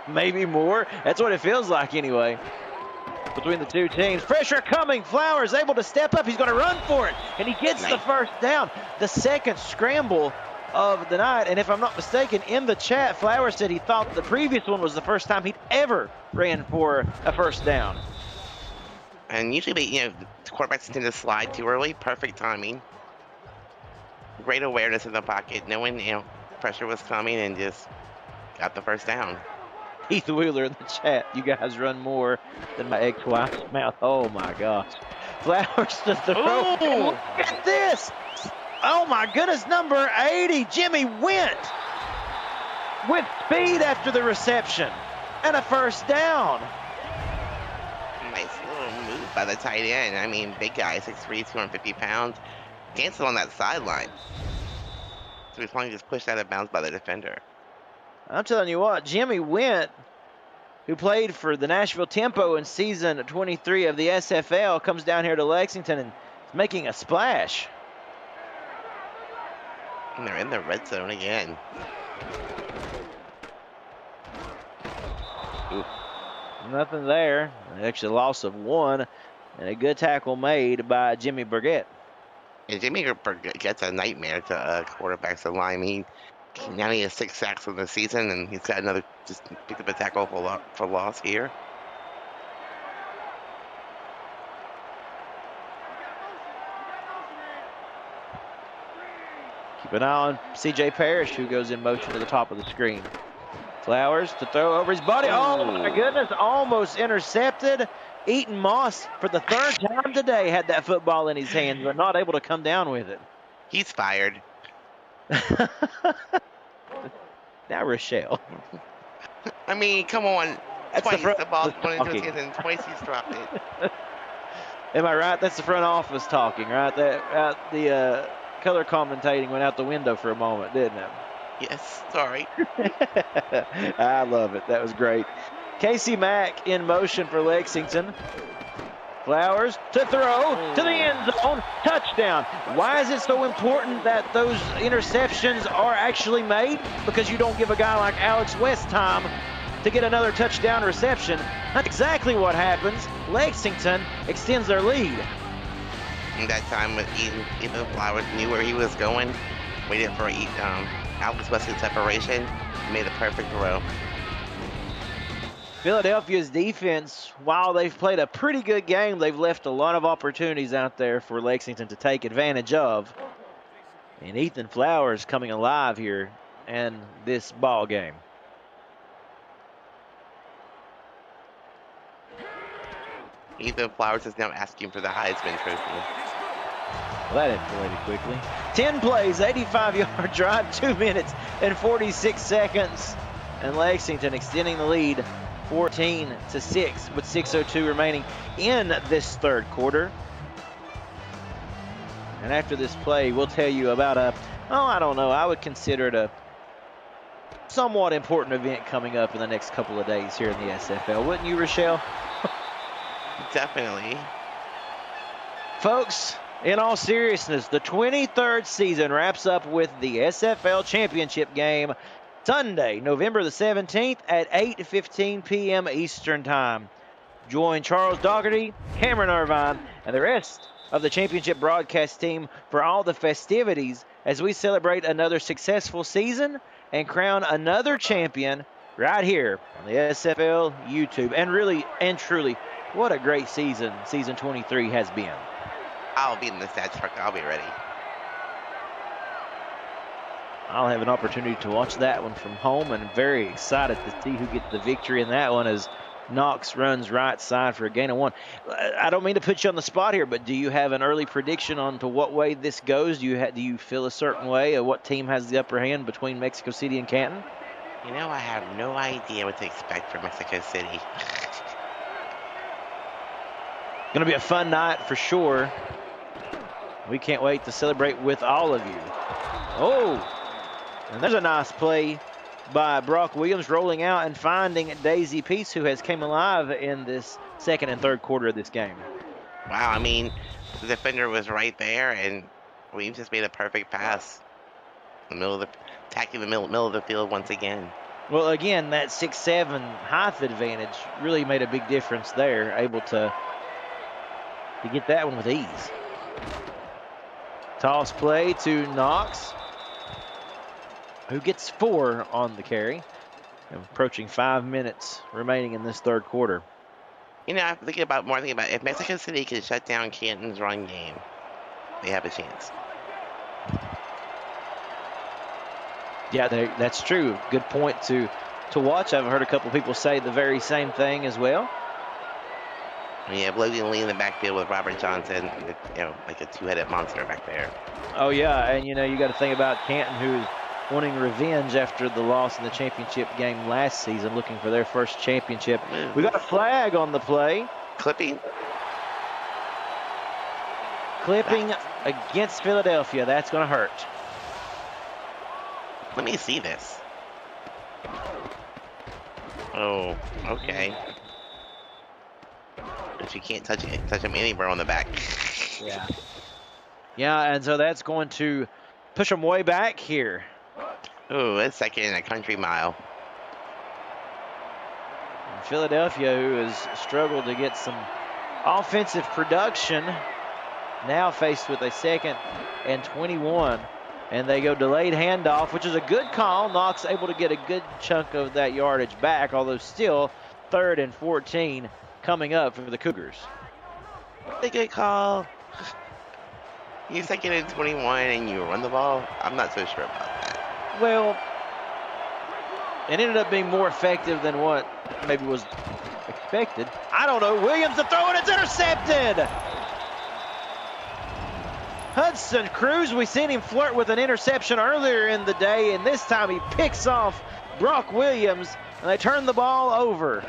Maybe more. That's what it feels like anyway. Between the two teams. Pressure coming. Flowers able to step up. He's going to run for it. And he gets the 1st down. The 2nd scramble of the night. And if I'm not mistaken, in the chat, Flowers said he thought the previous one was the first time he'd ever ran for a 1st down.
And usually, the quarterbacks tend to slide too early. Perfect timing. Great awareness in the pocket. Knowing, pressure was coming and just got the 1st down.
Heath Wheeler in the chat. You guys run more than my ex-wife's mouth. Oh, my gosh. Flowers to throw. Look at this. Oh, my goodness. Number 80, Jimmy Went with speed after the reception. And a 1st down.
Nice little move by the tight end. I mean, big guy, 6'3", 250 pounds. Dancing on that sideline. So he's finally just pushed out of bounds by the defender.
I'm telling you what, Jimmy Went, who played for the Nashville Tempo in season 23 of the SFL, comes down here to Lexington and is making a splash.
And they're in the red zone again. Ooh.
Nothing there. Actually, a loss of 1, and a good tackle made by Jimmy Burgett.
And Jimmy gets a nightmare to quarterbacks and line. Now he has 6 sacks in the season, and he's got another, just picked up a tackle for loss here.
Keep an eye on C.J. Parrish, who goes in motion to the top of the screen. Flowers to throw over his body. Oh, my goodness, almost intercepted. Eaton Moss, for the 3rd time today, had that football in his hands, but not able to come down with it.
He's fired.
Now, Rochelle.
I mean, come on.
That's
twice the ball's going into his
talking.
hands, and twice he's dropped it.
Am I right? That's the front office talking, right? The color commentating went out the window for a moment, didn't it?
Yes, sorry.
I love it. That was great. Casey Mack in motion for Lexington. Flowers to throw to the end zone. Touchdown. Why is it so important that those interceptions are actually made? Because you don't give a guy like Alex West time to get another touchdown reception. That's exactly what happens. Lexington extends their lead.
And that time, with Ethan Flowers knew where he was going, waited for Alex West's separation, made a perfect throw.
Philadelphia's defense, while they've played a pretty good game, they've left a lot of opportunities out there for Lexington to take advantage of. And Ethan Flowers coming alive here in this ball game.
Ethan Flowers is now asking for the Heisman Trophy.
Well, that escalated quickly. 10 plays, 85-yard drive, 2 minutes and 46 seconds. And Lexington extending the lead 14-6 with 6:02 remaining in this 3rd quarter. And after this play, we'll tell you about I don't know, I would consider it a somewhat important event coming up in the next couple of days here in the SFL. Wouldn't you, Rochelle?
Definitely.
Folks, in all seriousness, the 23rd season wraps up with the SFL championship game Sunday, November the 17th at 8:15 p.m. Eastern Time. Join Charles Dougherty, Cameron Irvine, and the rest of the championship broadcast team for all the festivities as we celebrate another successful season and crown another champion right here on the SFL YouTube. And really and truly, what a great season 23 has been.
I'll be in the stats truck. I'll be ready.
I'll have an opportunity to watch that one from home, and I'm very excited to see who gets the victory in that one as Knox runs right side for a gain of 1. I don't mean to put you on the spot here, but do you have an early prediction on to what way this goes? Do you feel a certain way of what team has the upper hand between Mexico City and Canton?
You know, I have no idea what to expect from Mexico City.
Going to be a fun night for sure. We can't wait to celebrate with all of you. Oh, and there's a nice play by Brock Williams rolling out and finding Daisy Peace, who has came alive in this 2nd and 3rd quarter of this game.
Wow, I mean, the defender was right there, and Williams just made a perfect pass. Attacking the middle of the field once again.
Well, again, that 6'7" height advantage really made a big difference there, able to get that one with ease. Toss play to Knox, who gets 4 on the carry. Approaching 5 minutes remaining in this 3rd quarter.
You know, I'm thinking about if Mexico City can shut down Canton's run game, they have a chance.
Yeah, that's true. Good point to watch. I've heard a couple people say the very same thing as well.
Yeah, Logan Lee in the backfield with Robert Johnson, like a 2-headed monster back there.
Oh, yeah, and, you got to think about Canton, who's wanting revenge after the loss in the championship game last season, looking for their first championship. We got a flag on the play.
Clipping
Against Philadelphia. That's going to hurt.
Let me see this. Oh, okay. But you can't touch him anywhere on the back.
Yeah. Yeah, and so that's going to push them way back here.
Oh, it's second in a country mile.
And Philadelphia, who has struggled to get some offensive production, now faced with a 2nd and 21. And they go delayed handoff, which is a good call. Knox able to get a good chunk of that yardage back, although still 3rd and 14 coming up for the Cougars.
A good call. You 2nd and 21 and you run the ball? I'm not so sure about that.
Well, it ended up being more effective than what maybe was expected. I don't know. Williams the throw, and it's intercepted. Hudson Cruz, we seen him flirt with an interception earlier in the day, and this time he picks off Brock Williams, and they turn the ball over.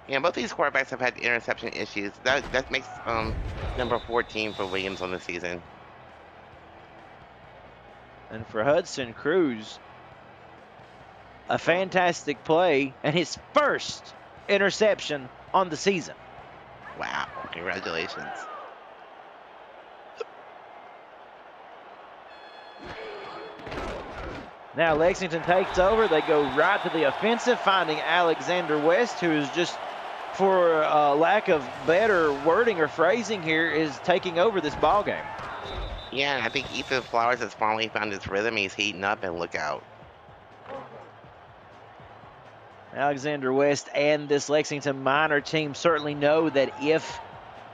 Yeah, both these quarterbacks have had interception issues. That makes number 14 for Williams on the season.
And for Hudson Cruz, a fantastic play and his first interception on the season.
Wow, congratulations.
Now Lexington takes over. They go right to the offensive, finding Alexander West, who is just, for lack of better wording or phrasing here, is taking over this ball game.
Yeah, I think Ethan Flowers has finally found his rhythm. He's heating up, and look out.
Alexander West and this Lexington Minor team certainly know that if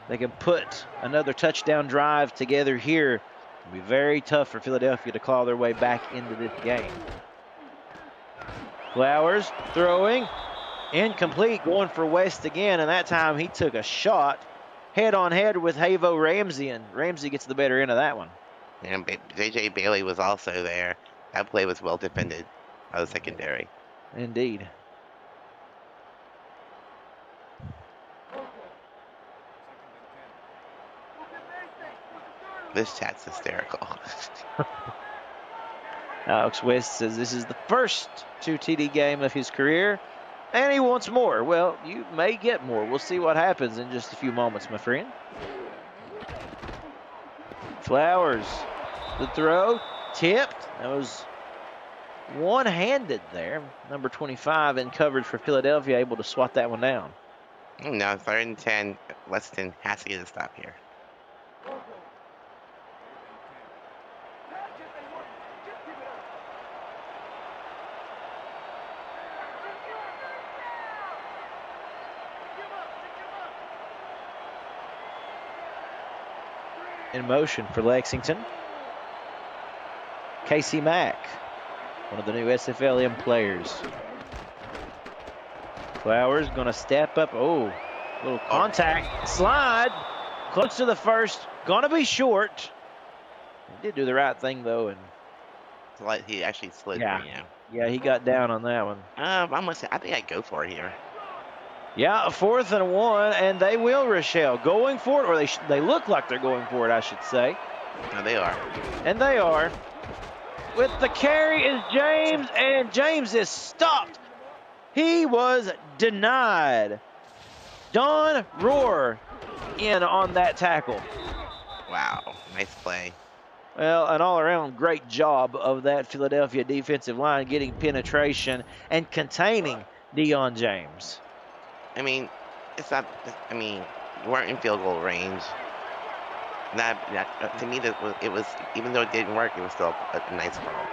they can put another touchdown drive together here, it'll be very tough for Philadelphia to claw their way back into this game. Flowers throwing, incomplete, going for West again, and that time he took a shot head-on-head with Havo Ramsey, and Ramsey gets the better end of that one.
And J.J. Bailey was also there. That play was well defended by the secondary.
Indeed.
This chat's hysterical.
Alex West says this is the first 2 TD game of his career, and he wants more. Well, you may get more. We'll see what happens in just a few moments, my friend. Flowers, the throw, tipped. That was one-handed there. Number 25 in coverage for Philadelphia, able to swat that one down.
No, 3rd and 10. Lexington has to get a stop here.
In motion for Lexington, Casey Mack, one of the new SFLm players. Flowers gonna step up. Oh, little contact, slide, close to the first, gonna be short. He did do the right thing though, and
He actually slid.
Yeah, he got down on that one.
I think I'd go for it here.
Yeah, 4th and 1, and they will, Rochelle. Going for it, or they look like they're going for it, I should say.
No, they are.
And they are. With the carry is James, and James is stopped. He was denied. Don Rohr in on that tackle.
Wow, nice play.
Well, an all-around great job of that Philadelphia defensive line getting penetration and containing Deion James.
I mean, it's not. I mean, you weren't in field goal range. To me, it was, even though it didn't work, it was still a nice call.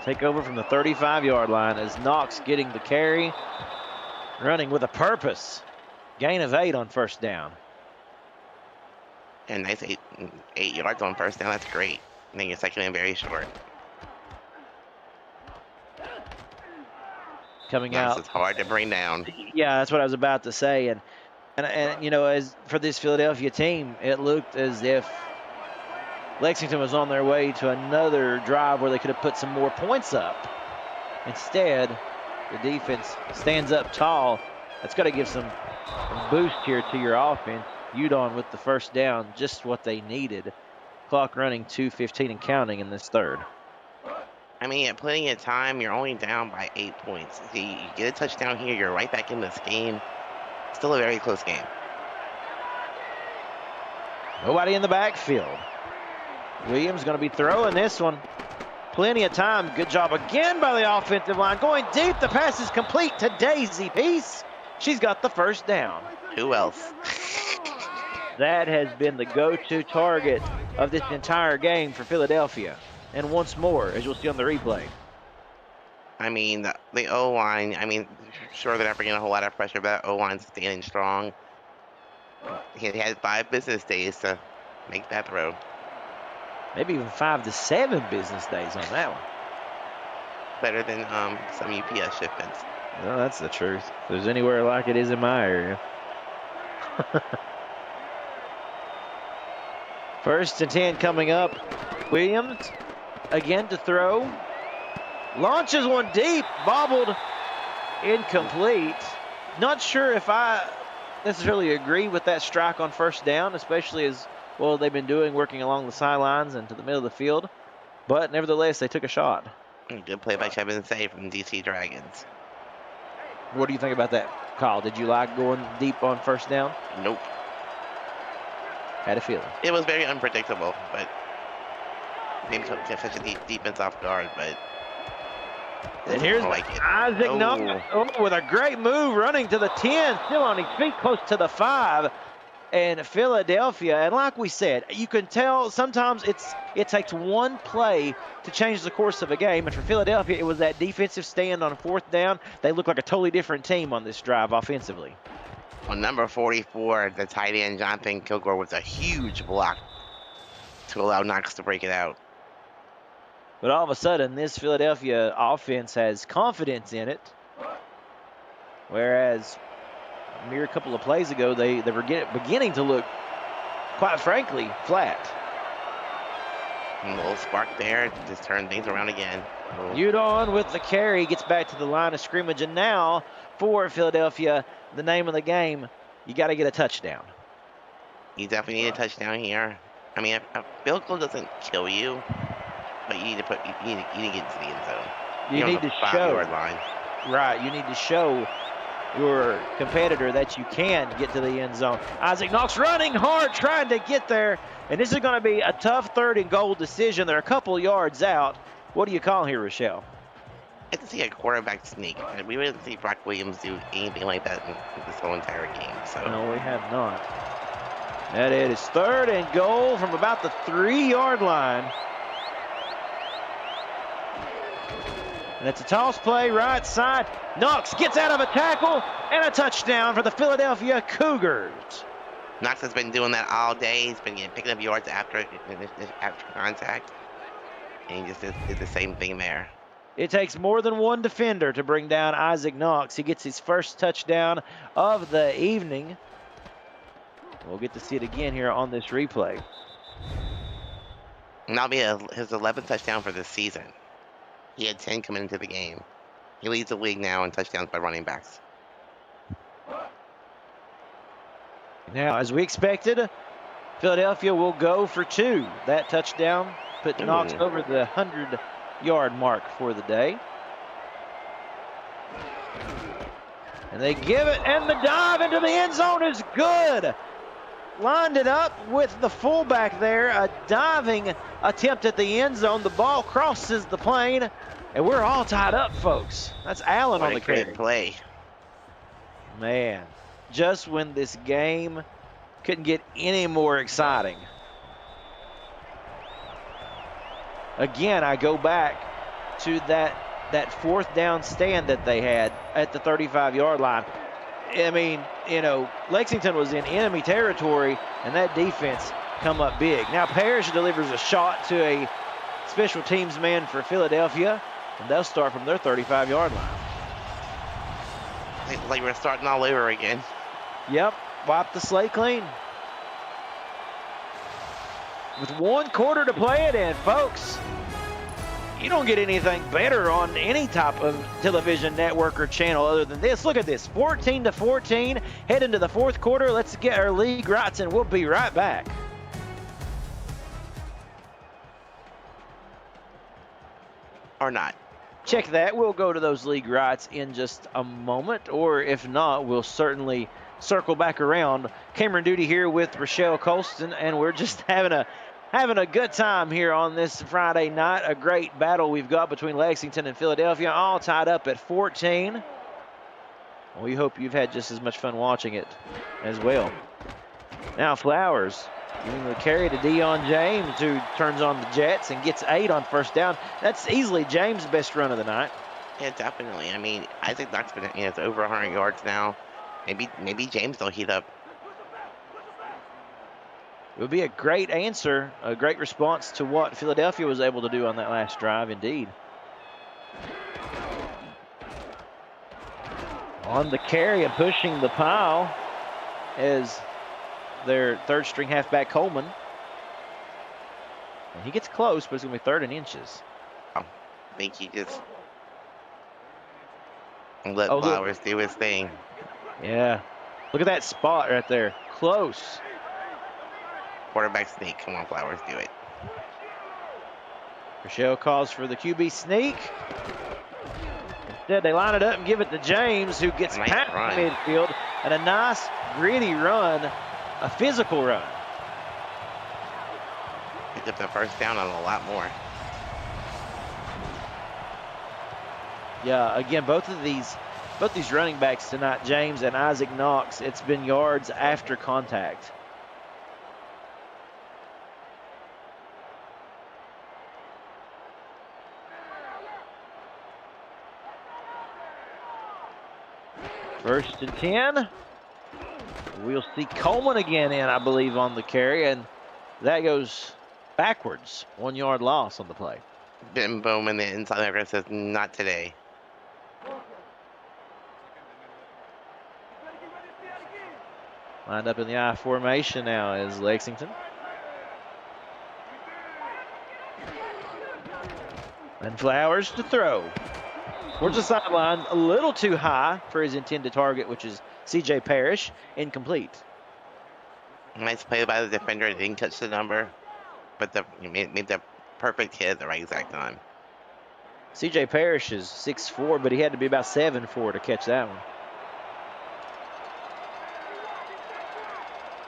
Take over from the 35-yard line as Knox getting the carry, running with a purpose. Gain of 8 on 1st down.
And nice 8 yards on 1st down. That's great. And then your 2nd and very short.
Coming out.
It's hard to bring down.
Yeah, that's what I was about to say. And you know, as for this Philadelphia team, it looked as if Lexington was on their way to another drive where they could have put some more points up. Instead, the defense stands up tall. That's got to give some boost here to your offense. Udon with the 1st down, just what they needed. Clock running 2:15 and counting in this 3rd.
I mean, at plenty of time, you're only down by 8 points. See, you get a touchdown here, you're right back in this game. Still a very close game.
Nobody in the backfield. Williams going to be throwing this one. Plenty of time. Good job again by the offensive line. Going deep. The pass is complete to Daisy Peace. She's got the first down.
Who else?
That has been the go-to target of this entire game for Philadelphia. And once more, as you'll see on the replay.
I mean, the O-line, I mean, sure they're not bringing a whole lot of pressure, but that O-line's standing strong. He had 5 business days to make that throw.
Maybe even 5 to 7 business days on that one.
Better than some UPS shipments.
No, that's the truth. If there's anywhere like it is in my area. First and 10 coming up. Williams again to throw. Launches one deep, bobbled, incomplete. Not sure if I necessarily agree with that strike on first down, especially as well they've been doing, working along the sidelines and to the middle of the field. But nevertheless, they took a shot.
Good play by Kevin Say from DC Dragons.
What do you think about that, Kyle? Did you like going deep on first down?
Nope.
Had a feeling.
It was very unpredictable, but maybe took such a defense off guard, but
and here's Isaac Knox with a great move, running to the 10, still on his feet, close to the 5. And Philadelphia, and like we said, you can tell sometimes it takes one play to change the course of a game. And for Philadelphia, it was that defensive stand on 4th down. They look like a totally different team on this drive offensively.
On number 44, the tight end, Jonathan Kilgore, was a huge block to allow Knox to break it out.
But all of a sudden, this Philadelphia offense has confidence in it. Whereas a mere couple of plays ago, they were beginning to look, quite frankly, flat.
And a little spark there, just turned things around again.
Udon with the carry, gets back to the line of scrimmage. And now, for Philadelphia, the name of the game, you got to get a touchdown.
You definitely need a touchdown here. I mean, a field goal doesn't kill you, but you need to get into the end zone.
You need to show.
5-yard line.
Right, you need to show your competitor that you can get to the end zone. Isaac Knox running hard, trying to get there. And this is going to be a tough 3rd and goal decision. They're a couple yards out. What do you call here, Rochelle?
I can see a quarterback sneak. We didn't see Brock Williams do anything like that in this whole entire game. So
no, we have not. That it is 3rd and goal from about the 3-yard line. And it's a toss play right side. Knox gets out of a tackle and a touchdown for the Philadelphia Cougars.
Knox has been doing that all day. He's been picking up yards after contact. And he just did the same thing there.
It takes more than one defender to bring down Isaac Knox. He gets his first touchdown of the evening. We'll get to see it again here on this replay.
And that'll be his 11th touchdown for this season. He had 10 coming into the game. He leads the league now in touchdowns by running backs.
Now, as we expected, Philadelphia will go for 2. That touchdown put Knox over the 100-yard mark for the day. And they give it, and the dive into the end zone is good. Lined it up with the fullback there, a diving attempt at the end zone. The ball crosses the plane, and we're all tied up, folks. That's Allen on the carry.
Great play.
Man, just when this game couldn't get any more exciting. Again, I go back to that 4th down stand that they had at the 35-yard line. I mean, you know, Lexington was in enemy territory, and that defense come up big. Now Parrish delivers a shot to a special teams man for Philadelphia, and they'll start from their 35-yard line.
Like we're starting all over again.
Yep, wipe the slate clean. With 1 quarter to play it in, folks. You don't get anything better on any type of television network or channel other than this. Look at this, 14-14, head into the 4th quarter. Let's get our league rights, and we'll be right back.
or not.
Check that. We'll go to those league rights in just a moment, or if not, we'll certainly circle back around. Cameron Duty here with Rochelle Colston, and we're just having a good time here on this Friday night. A great battle we've got between Lexington and Philadelphia, all tied up at 14. We hope you've had just as much fun watching it as well. Now Flowers giving the carry to Dion James, who turns on the Jets and gets 8 on first down. That's easily James' best run of the night.
Yeah, definitely. I mean, Isaac Knox been it's over 100 yards now. Maybe James will heat up.
It would be a great answer, a great response to what Philadelphia was able to do on that last drive, indeed. On the carry and pushing the pile is their third-string halfback Coleman. And he gets close, but it's going to be 3rd and inches.
I think he just let Flowers do his thing.
Yeah. Look at that spot right there. Close.
Quarterback sneak. Come on, Flowers, do it.
Rochelle calls for the QB sneak. Instead, they line it up and give it to James, who gets past midfield, and a nice, gritty run, a physical run.
Picked up the first down on a lot more.
Yeah, again, both these running backs tonight, James and Isaac Knox, it's been yards after contact. First and 10. We'll see Coleman again in, I believe, on the carry, and that goes backwards. 1 yard loss on the play.
Ben Bowman, the inside linebacker, says not today.
Lined up in the I formation now is Lexington. And Flowers to throw. Towards the sideline, a little too high for his intended target, which is C.J. Parrish, incomplete.
Nice play by the defender. Didn't catch the number, but made the perfect hit at the right exact time.
C.J. Parrish is 6'4", but he had to be about 7'4" to catch that one.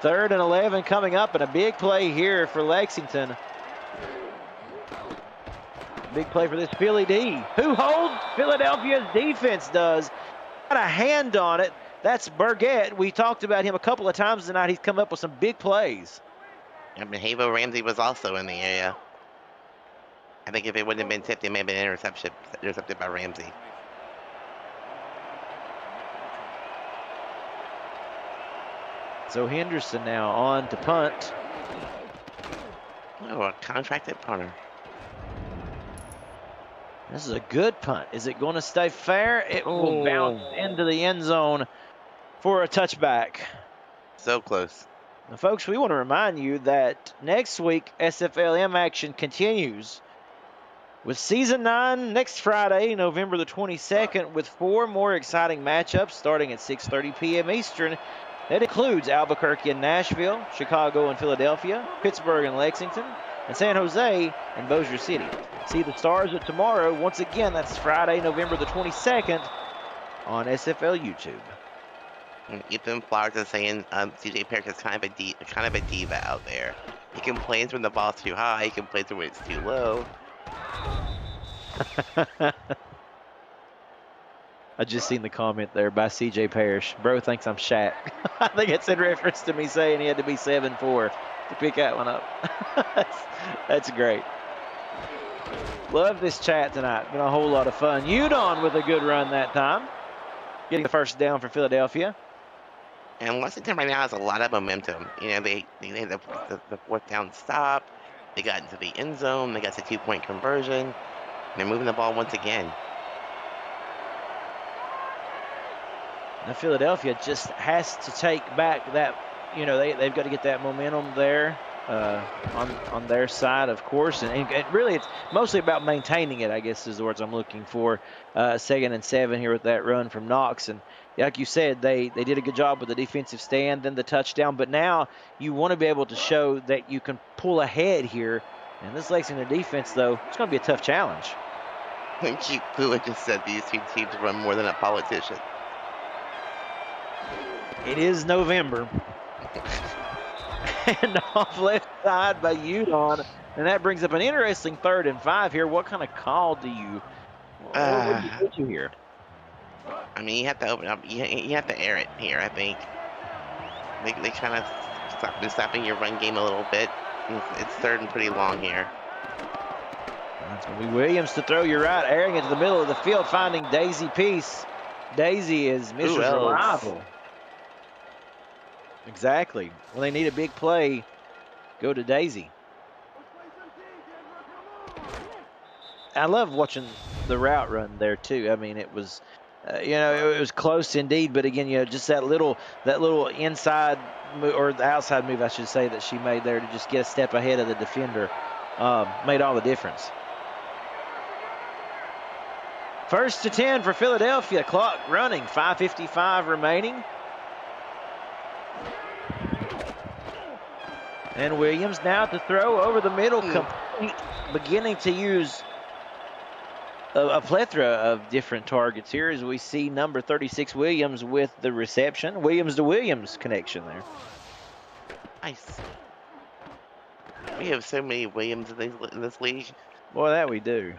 3rd and 11 coming up, and a big play here for Lexington. Big play for this Philly D. Who holds Philadelphia's defense does. Got a hand on it. That's Burgett. We talked about him a couple of times tonight. He's come up with some big plays.
And Havo Ramsey was also in the area. I think if it wouldn't have been tipped, it may have been intercepted by Ramsey.
So Henderson now on to punt.
Oh, a contracted punter.
This is a good punt. Is it going to stay fair? It will bounce into the end zone for a touchback.
So close.
Now, folks, we want to remind you that next week, SFLm action continues with Season 9 next Friday, November the 22nd, with 4 more exciting matchups starting at 6:30 p.m. Eastern. That includes Albuquerque and Nashville, Chicago and Philadelphia, Pittsburgh and Lexington, and San Jose and Bossier City. See the Stars of Tomorrow. Once again, that's Friday, November the 22nd on SFL YouTube.
Ethan Flowers is saying C.J. Parrish is kind of a diva out there. He complains when the ball's too high. He complains when it's too low.
I just seen the comment there by C.J. Parrish. Bro thinks I'm Shaq. I think it's in reference to me saying he had to be 7'4" to pick that one up. That's great. Love this chat tonight. Been a whole lot of fun. Udon with a good run that time. Getting the first down for Philadelphia.
And Lexington right now has a lot of momentum. You know, they had the 4th down stop. They got into the end zone. They got the 2-point conversion. And they're moving the ball once again.
Now Philadelphia just has to take back that, you know, they've got to get that momentum there on their side, of course. And really, it's mostly about maintaining it, I guess is the words I'm looking for. 2nd and 7 here with that run from Knox. And like you said, they did a good job with the defensive stand, then the touchdown. But now you want to be able to show that you can pull ahead here. And this Lexington defense, though, it's going to be a tough challenge.
When Chief Pua just said these two teams run more than a politician.
It is November. And off left side by Udon. And that brings up an interesting 3rd and 5 here. What kind of call do you, what do you go to here?
I mean, you have to open up. You have to air it here, I think. They kind of stopping your run game a little bit. It's 3rd and pretty long here.
That's going to be Williams to throw. You're right, airing it to the middle of the field, finding Daisy Peace. Daisy is Mr. Reliable. Exactly. When they need a big play, go to Daisy. I love watching the route run there too. I mean, it was, it was close indeed. But again, just that little inside or the outside move, I should say, that she made there to just get a step ahead of the defender, made all the difference. 1st to 10 for Philadelphia. Clock running. 5:55 remaining. And Williams now to throw over the middle, complete, beginning to use a plethora of different targets here as we see number 36 Williams with the reception. Williams to Williams connection there.
Nice. We have so many Williams in this league.
Boy, that we do.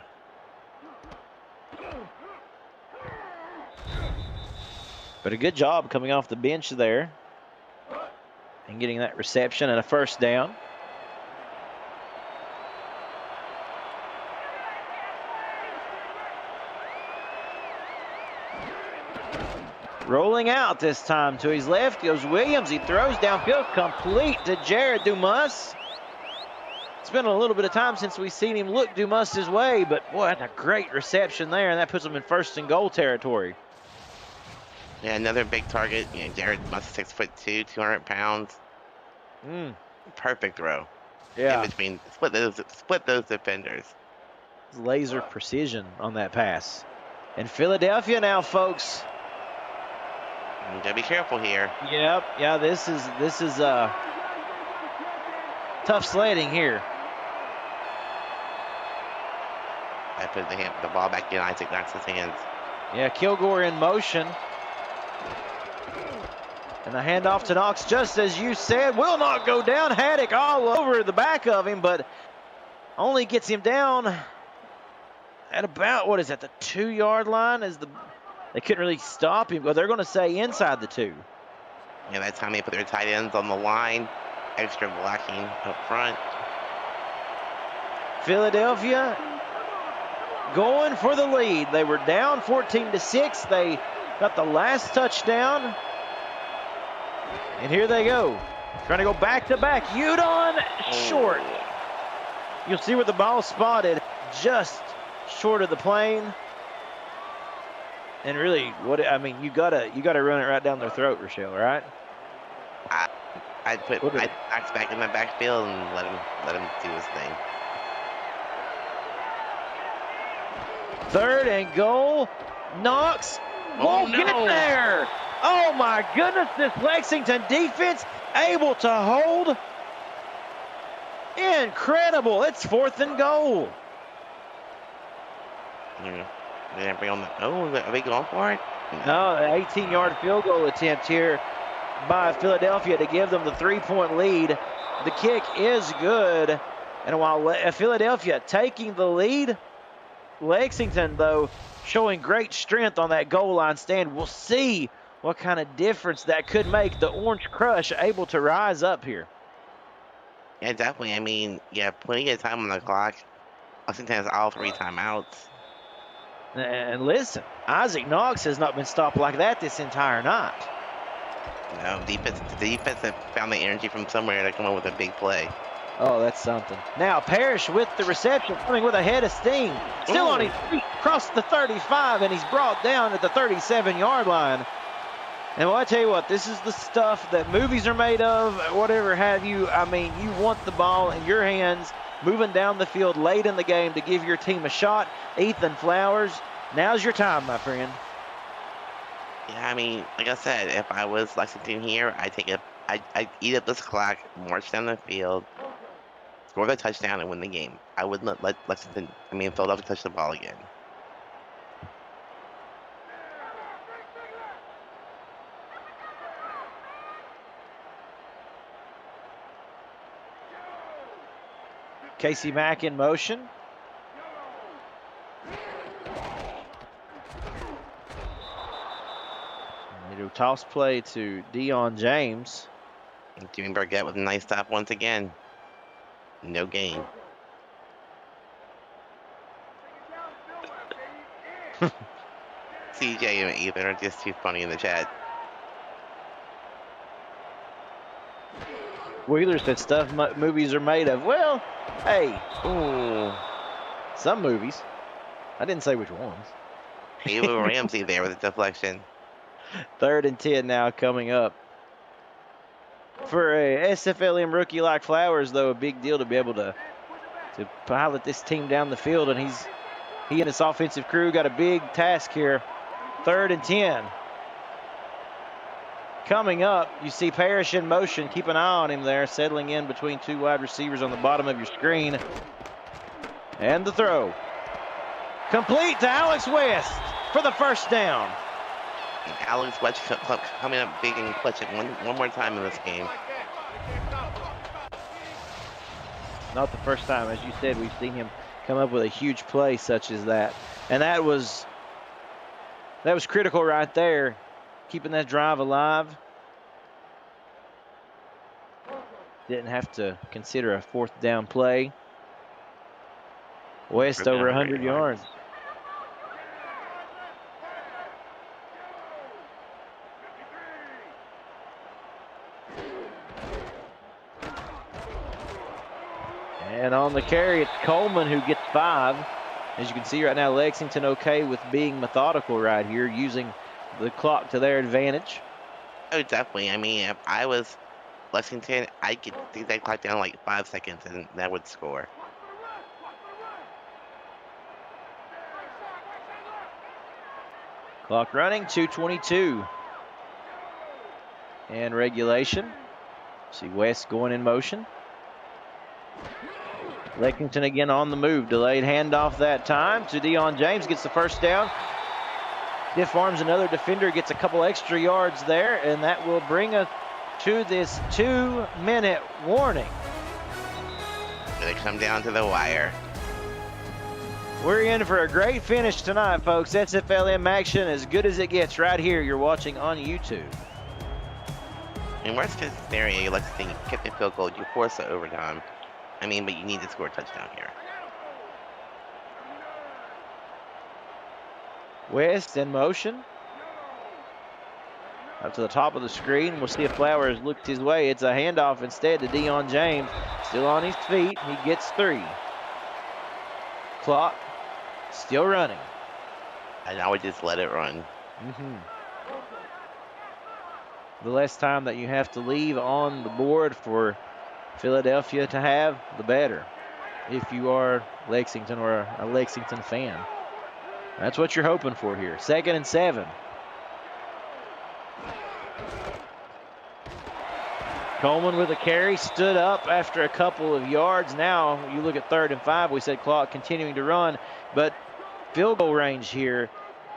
But a good job coming off the bench there and getting that reception and a 1st down. Rolling out this time to his left goes Williams. He throws downfield, complete to Jared Dumas. It's been a little bit of time since we've seen him look Dumas's way, but boy, that's a great reception there, and that puts him in 1st and goal territory.
Yeah, another big target. Jared Dumas, 6'2", 200 pounds. Perfect throw.
Yeah.
In between, split those defenders.
Laser precision on that pass. And Philadelphia now, folks.
You gotta be careful here.
Yep. Yeah, this is tough sledding here.
I put the ball back in Isaac Knox's hands.
Yeah, Kilgore in motion. And the handoff to Knox, just as you said, will not go down. Haddock all over the back of him, but only gets him down at about, what is that, the 2-yard line? They couldn't really stop him, but they're going to say inside the 2.
Yeah, that time they put their tight ends on the line. Extra blocking up front.
Philadelphia going for the lead. They were down 14-6. They got the last touchdown. And here they go. Trying to go back-to-back. Udon short. You'll see where the ball spotted. Just short of the plane. And really, you gotta run it right down their throat, Rochelle, right?
I'd put Knox back in the backfield and let him do his thing.
3rd and goal. Knox won't get there. Oh my goodness, this Lexington defense able to hold. Incredible. It's 4th and goal.
Are they going for it?
No, an 18-yard field goal attempt here by Philadelphia to give them the 3-point lead. The kick is good. And while Philadelphia taking the lead, Lexington, though, showing great strength on that goal line stand. We'll see what kind of difference that could make. The Orange Crush able to rise up here.
Yeah, definitely. I mean, yeah, plenty of time on the clock. Lexington has all 3 timeouts.
And listen, Isaac Knox has not been stopped like that this entire night.
No, the defense have found the energy from somewhere to come up with a big play.
Oh, that's something. Now Parrish with the reception, coming with a head of steam. Still on his feet, across the 35, and he's brought down at the 37-yard line. And well, I tell you what, this is the stuff that movies are made of, whatever have you. I mean, you want the ball in your hands, moving down the field late in the game to give your team a shot. Ethan Flowers, now's your time, my friend.
Yeah, I mean, like I said, if I was Lexington here, I'd eat up this clock, march down the field, score the touchdown, and win the game. I wouldn't let Philadelphia touch the ball again.
Casey Mack in motion. They do toss play to Dion James.
Jimmy Burgett with a nice stop once again. No gain. CJ and Ethan are just too funny in the chat.
Wheeler said stuff movies are made of. Well, hey,
Ooh.
some movies. I didn't say which ones.
Halo Ramsey there with a deflection.
3rd and 10 now coming up. For a SFLm rookie like Flowers, though, a big deal to be able to pilot this team down the field, and he and his offensive crew got a big task here. 3rd and 10. Coming up, you see Parrish in motion. Keep an eye on him there, settling in between 2 wide receivers on the bottom of your screen. And the throw. Complete to Alex West for the first down.
Alex West coming up big and clutching one more time in this game.
Not the first time. As you said, we've seen him come up with a huge play such as that. And that was critical right there, keeping that drive alive. Didn't have to consider a 4th down play. West over 100 yards. And on the carry, it's Coleman who gets 5. As you can see right now, Lexington okay with being methodical right here, using the clock to their advantage.
Oh, definitely. I mean, if I was Lexington, I'd get that clock down like 5 seconds and that would score.
Clock running, 2:22. And regulation. See West going in motion. Lexington again on the move. Delayed handoff that time to Dion James. Gets the first down. Stiff arms another defender. Gets a couple extra yards there. And that will bring us to this 2-minute warning.
Gonna come down to the wire.
We're in for a great finish tonight, folks. SFLm action as good as it gets right here. You're watching on YouTube.
In worst case scenario, you Lexington get the field goal, you force the overtime. I mean, but you need to score a touchdown here.
West in motion. Up to the top of the screen. We'll see if Flowers looked his way. It's a handoff instead to Dion James. Still on his feet. He gets 3. Clock still running.
And I would just let it run.
The less time that you have to leave on the board for Philadelphia to have, the better. If you are Lexington or a Lexington fan. That's what you're hoping for here. 2nd and 7. Coleman with a carry, stood up after a couple of yards. Now you look at 3rd and 5. We said clock continuing to run, but field goal range here.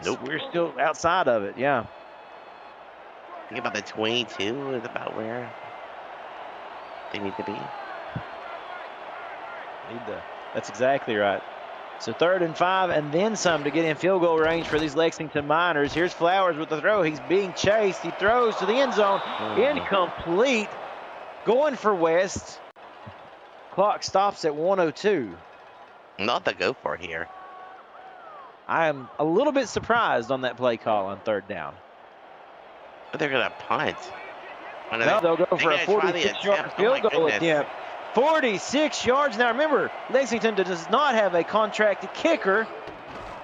Nope.
We're still outside of it, yeah.
I think about the 22 is about where they need to be.
That's exactly right. So 3rd and 5 and then some to get in field goal range for these Lexington Miners. Here's Flowers with the throw. He's being chased. He throws to the end zone. Incomplete. Going for West. Clock stops at 1:02.
Not the go for here.
I am a little bit surprised on that play call on 3rd down.
But they're going to punt.
No, they'll go for a 46-yard field goal attempt. 46 yards. Now remember, Lexington does not have a contracted kicker.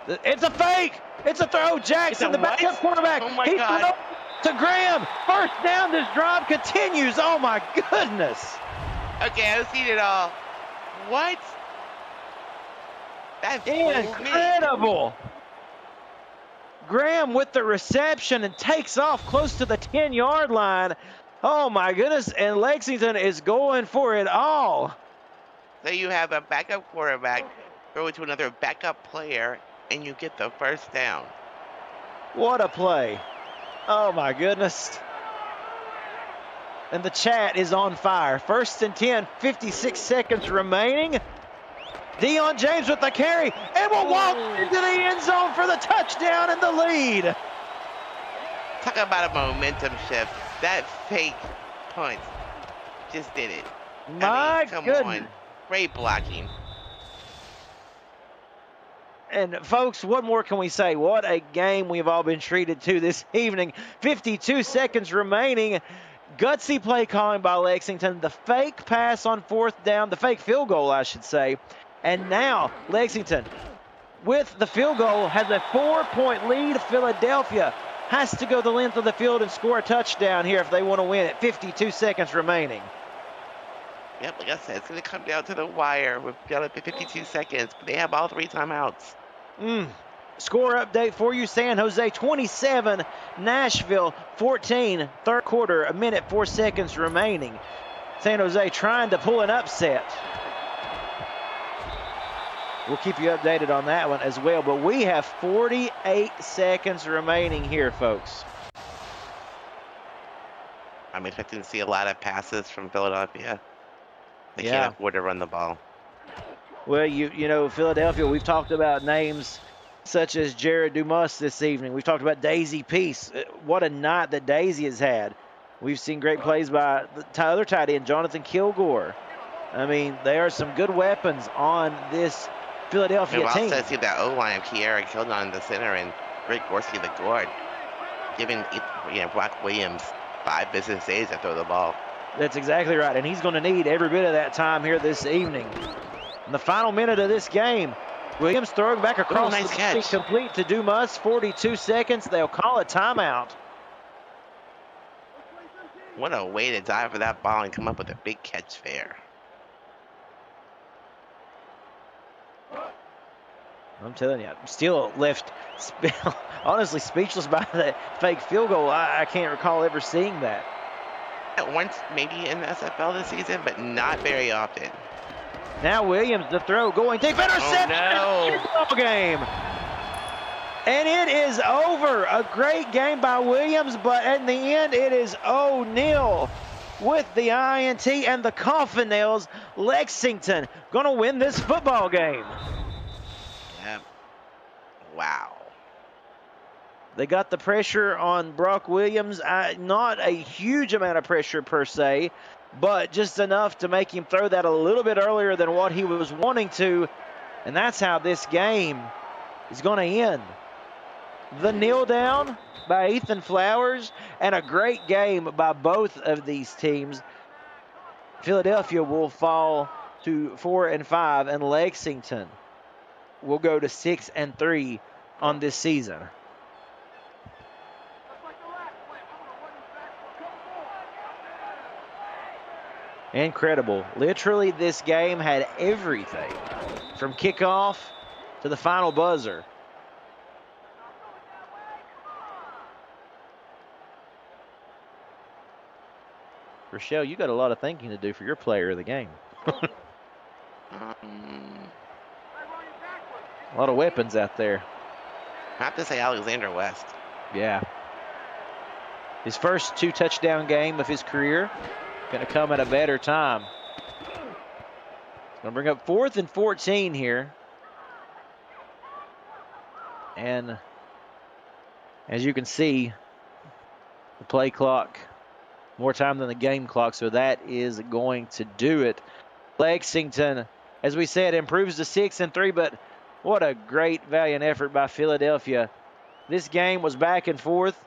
It's a fake. It's a throw. Jackson, the backup quarterback.
Oh my
He
God.
throws to Graham. First down. This drive continues. Oh my goodness.
Okay, I've seen it all. What? That's
incredible. Graham with the reception and takes off close to the 10-yard line. Oh my goodness, and Lexington is going for it all.
So you have a backup quarterback throw it to another backup player, and you get the first down.
What a play. Oh my goodness. And the chat is on fire. 1st and 10, 56 seconds remaining. Deion James with the carry, and will walk into the end zone for the touchdown and the lead.
Talk about a momentum shift. That fake punt just did it.
My
come
goodness.
on. Great blocking.
And folks, what more can we say? What a game we've all been treated to this evening. 52 seconds remaining. Gutsy play calling by Lexington. The fake pass on fourth down, the fake field goal, I should say. And now Lexington, with the field goal, has a 4-point lead. Philadelphia has to go the length of the field and score a touchdown here if they want to win it. 52 seconds remaining.
Yep, like I said, it's going to come down to the wire. We've got 52 seconds, but they have all 3 timeouts.
Score update for you. San Jose 27, Nashville 14. Third quarter, 1 minute 4 seconds remaining. San Jose trying to pull an upset. We'll keep you updated on that one as well. But we have 48 seconds remaining here, folks.
I'm expecting to see a lot of passes from Philadelphia. They can't afford to run the ball.
Well, you know, Philadelphia, we've talked about names such as Jared Dumas this evening. We've talked about Daisy Peace. What a night that Daisy has had. We've seen great plays by the other tight end, Jonathan Kilgore. I mean, there are some good weapons on this Philadelphia team.
We've also seen that O-line of Kiera Kildon in the center and Rick Gorski the guard, giving Brock Williams 5 business days to throw the ball.
That's exactly right, and he's going to need every bit of that time here this evening. In the final minute of this game, Williams throwing back across the field, complete to Dumas, 42 seconds. They'll call a timeout.
What a way to dive for that ball and come up with a big catch there.
I'm telling you, I'm still left honestly speechless by that fake field goal. I can't recall ever seeing that.
Once maybe in the SFL this season, but not very often.
Now Williams the throw going deep, interception.
Oh, no.
Game. And it is over. A great game by Williams, but in the end it is O'Neal with the INT and the coffin nails. Lexington gonna win this football game.
Yep. Wow.
They got the pressure on Brock Williams. Not a huge amount of pressure per se, but just enough to make him throw that a little bit earlier than what he was wanting to. And that's how this game is going to end. The kneel down by Ethan Flowers and a great game by both of these teams. Philadelphia will fall to 4-5, and Lexington will go to 6-3 on this season. Incredible. Literally, this game had everything from kickoff to the final buzzer. Rochelle, you got a lot of thinking to do for your player of the game.
A
lot of weapons out there.
I have to say Alexander West.
Yeah. His first 2 touchdown game of his career. Going to come at a better time. Going to bring up 4th and 14 here. And as you can see, the play clock, more time than the game clock, so that is going to do it. Lexington, as we said, improves to 6-3, but what a great, valiant effort by Philadelphia. This game was back and forth.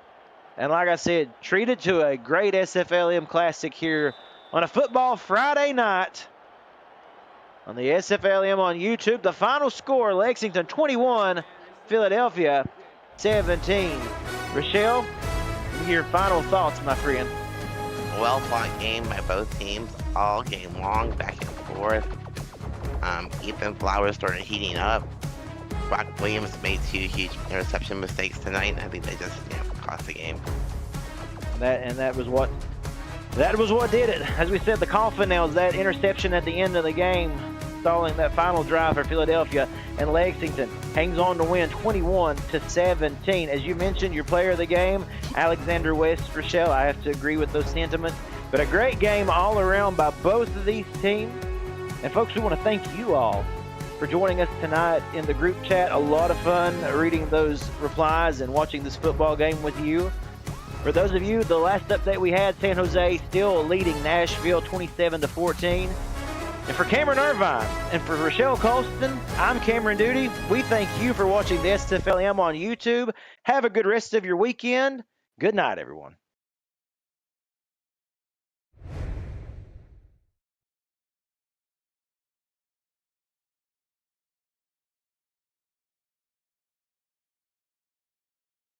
And like I said, treated to a great SFLm Classic here on a Football Friday night on the SFLm on YouTube. The final score, Lexington 21, Philadelphia 17. Rochelle, your final thoughts, my friend.
Well-fought game by both teams, all game long, back and forth. Ethan Flowers started heating up. Brock Williams made 2 huge interception mistakes tonight. I think they just cost the game.
That was what did it. As we said, the coffin nails, that interception at the end of the game, stalling that final drive for Philadelphia, and Lexington hangs on to win 21-17. As you mentioned, your player of the game, Alexander West. Rochelle, I have to agree with those sentiments. But a great game all around by both of these teams. And folks, we want to thank you all for joining us tonight in the group chat. A lot of fun reading those replies and watching this football game with you. For those of you, the last update we had, San Jose still leading Nashville 27-14. And for Cameron Irvine and for Rochelle Colston, I'm Cameron Duty. We thank you for watching the SFLm on YouTube. Have a good rest of your weekend. Good night, everyone.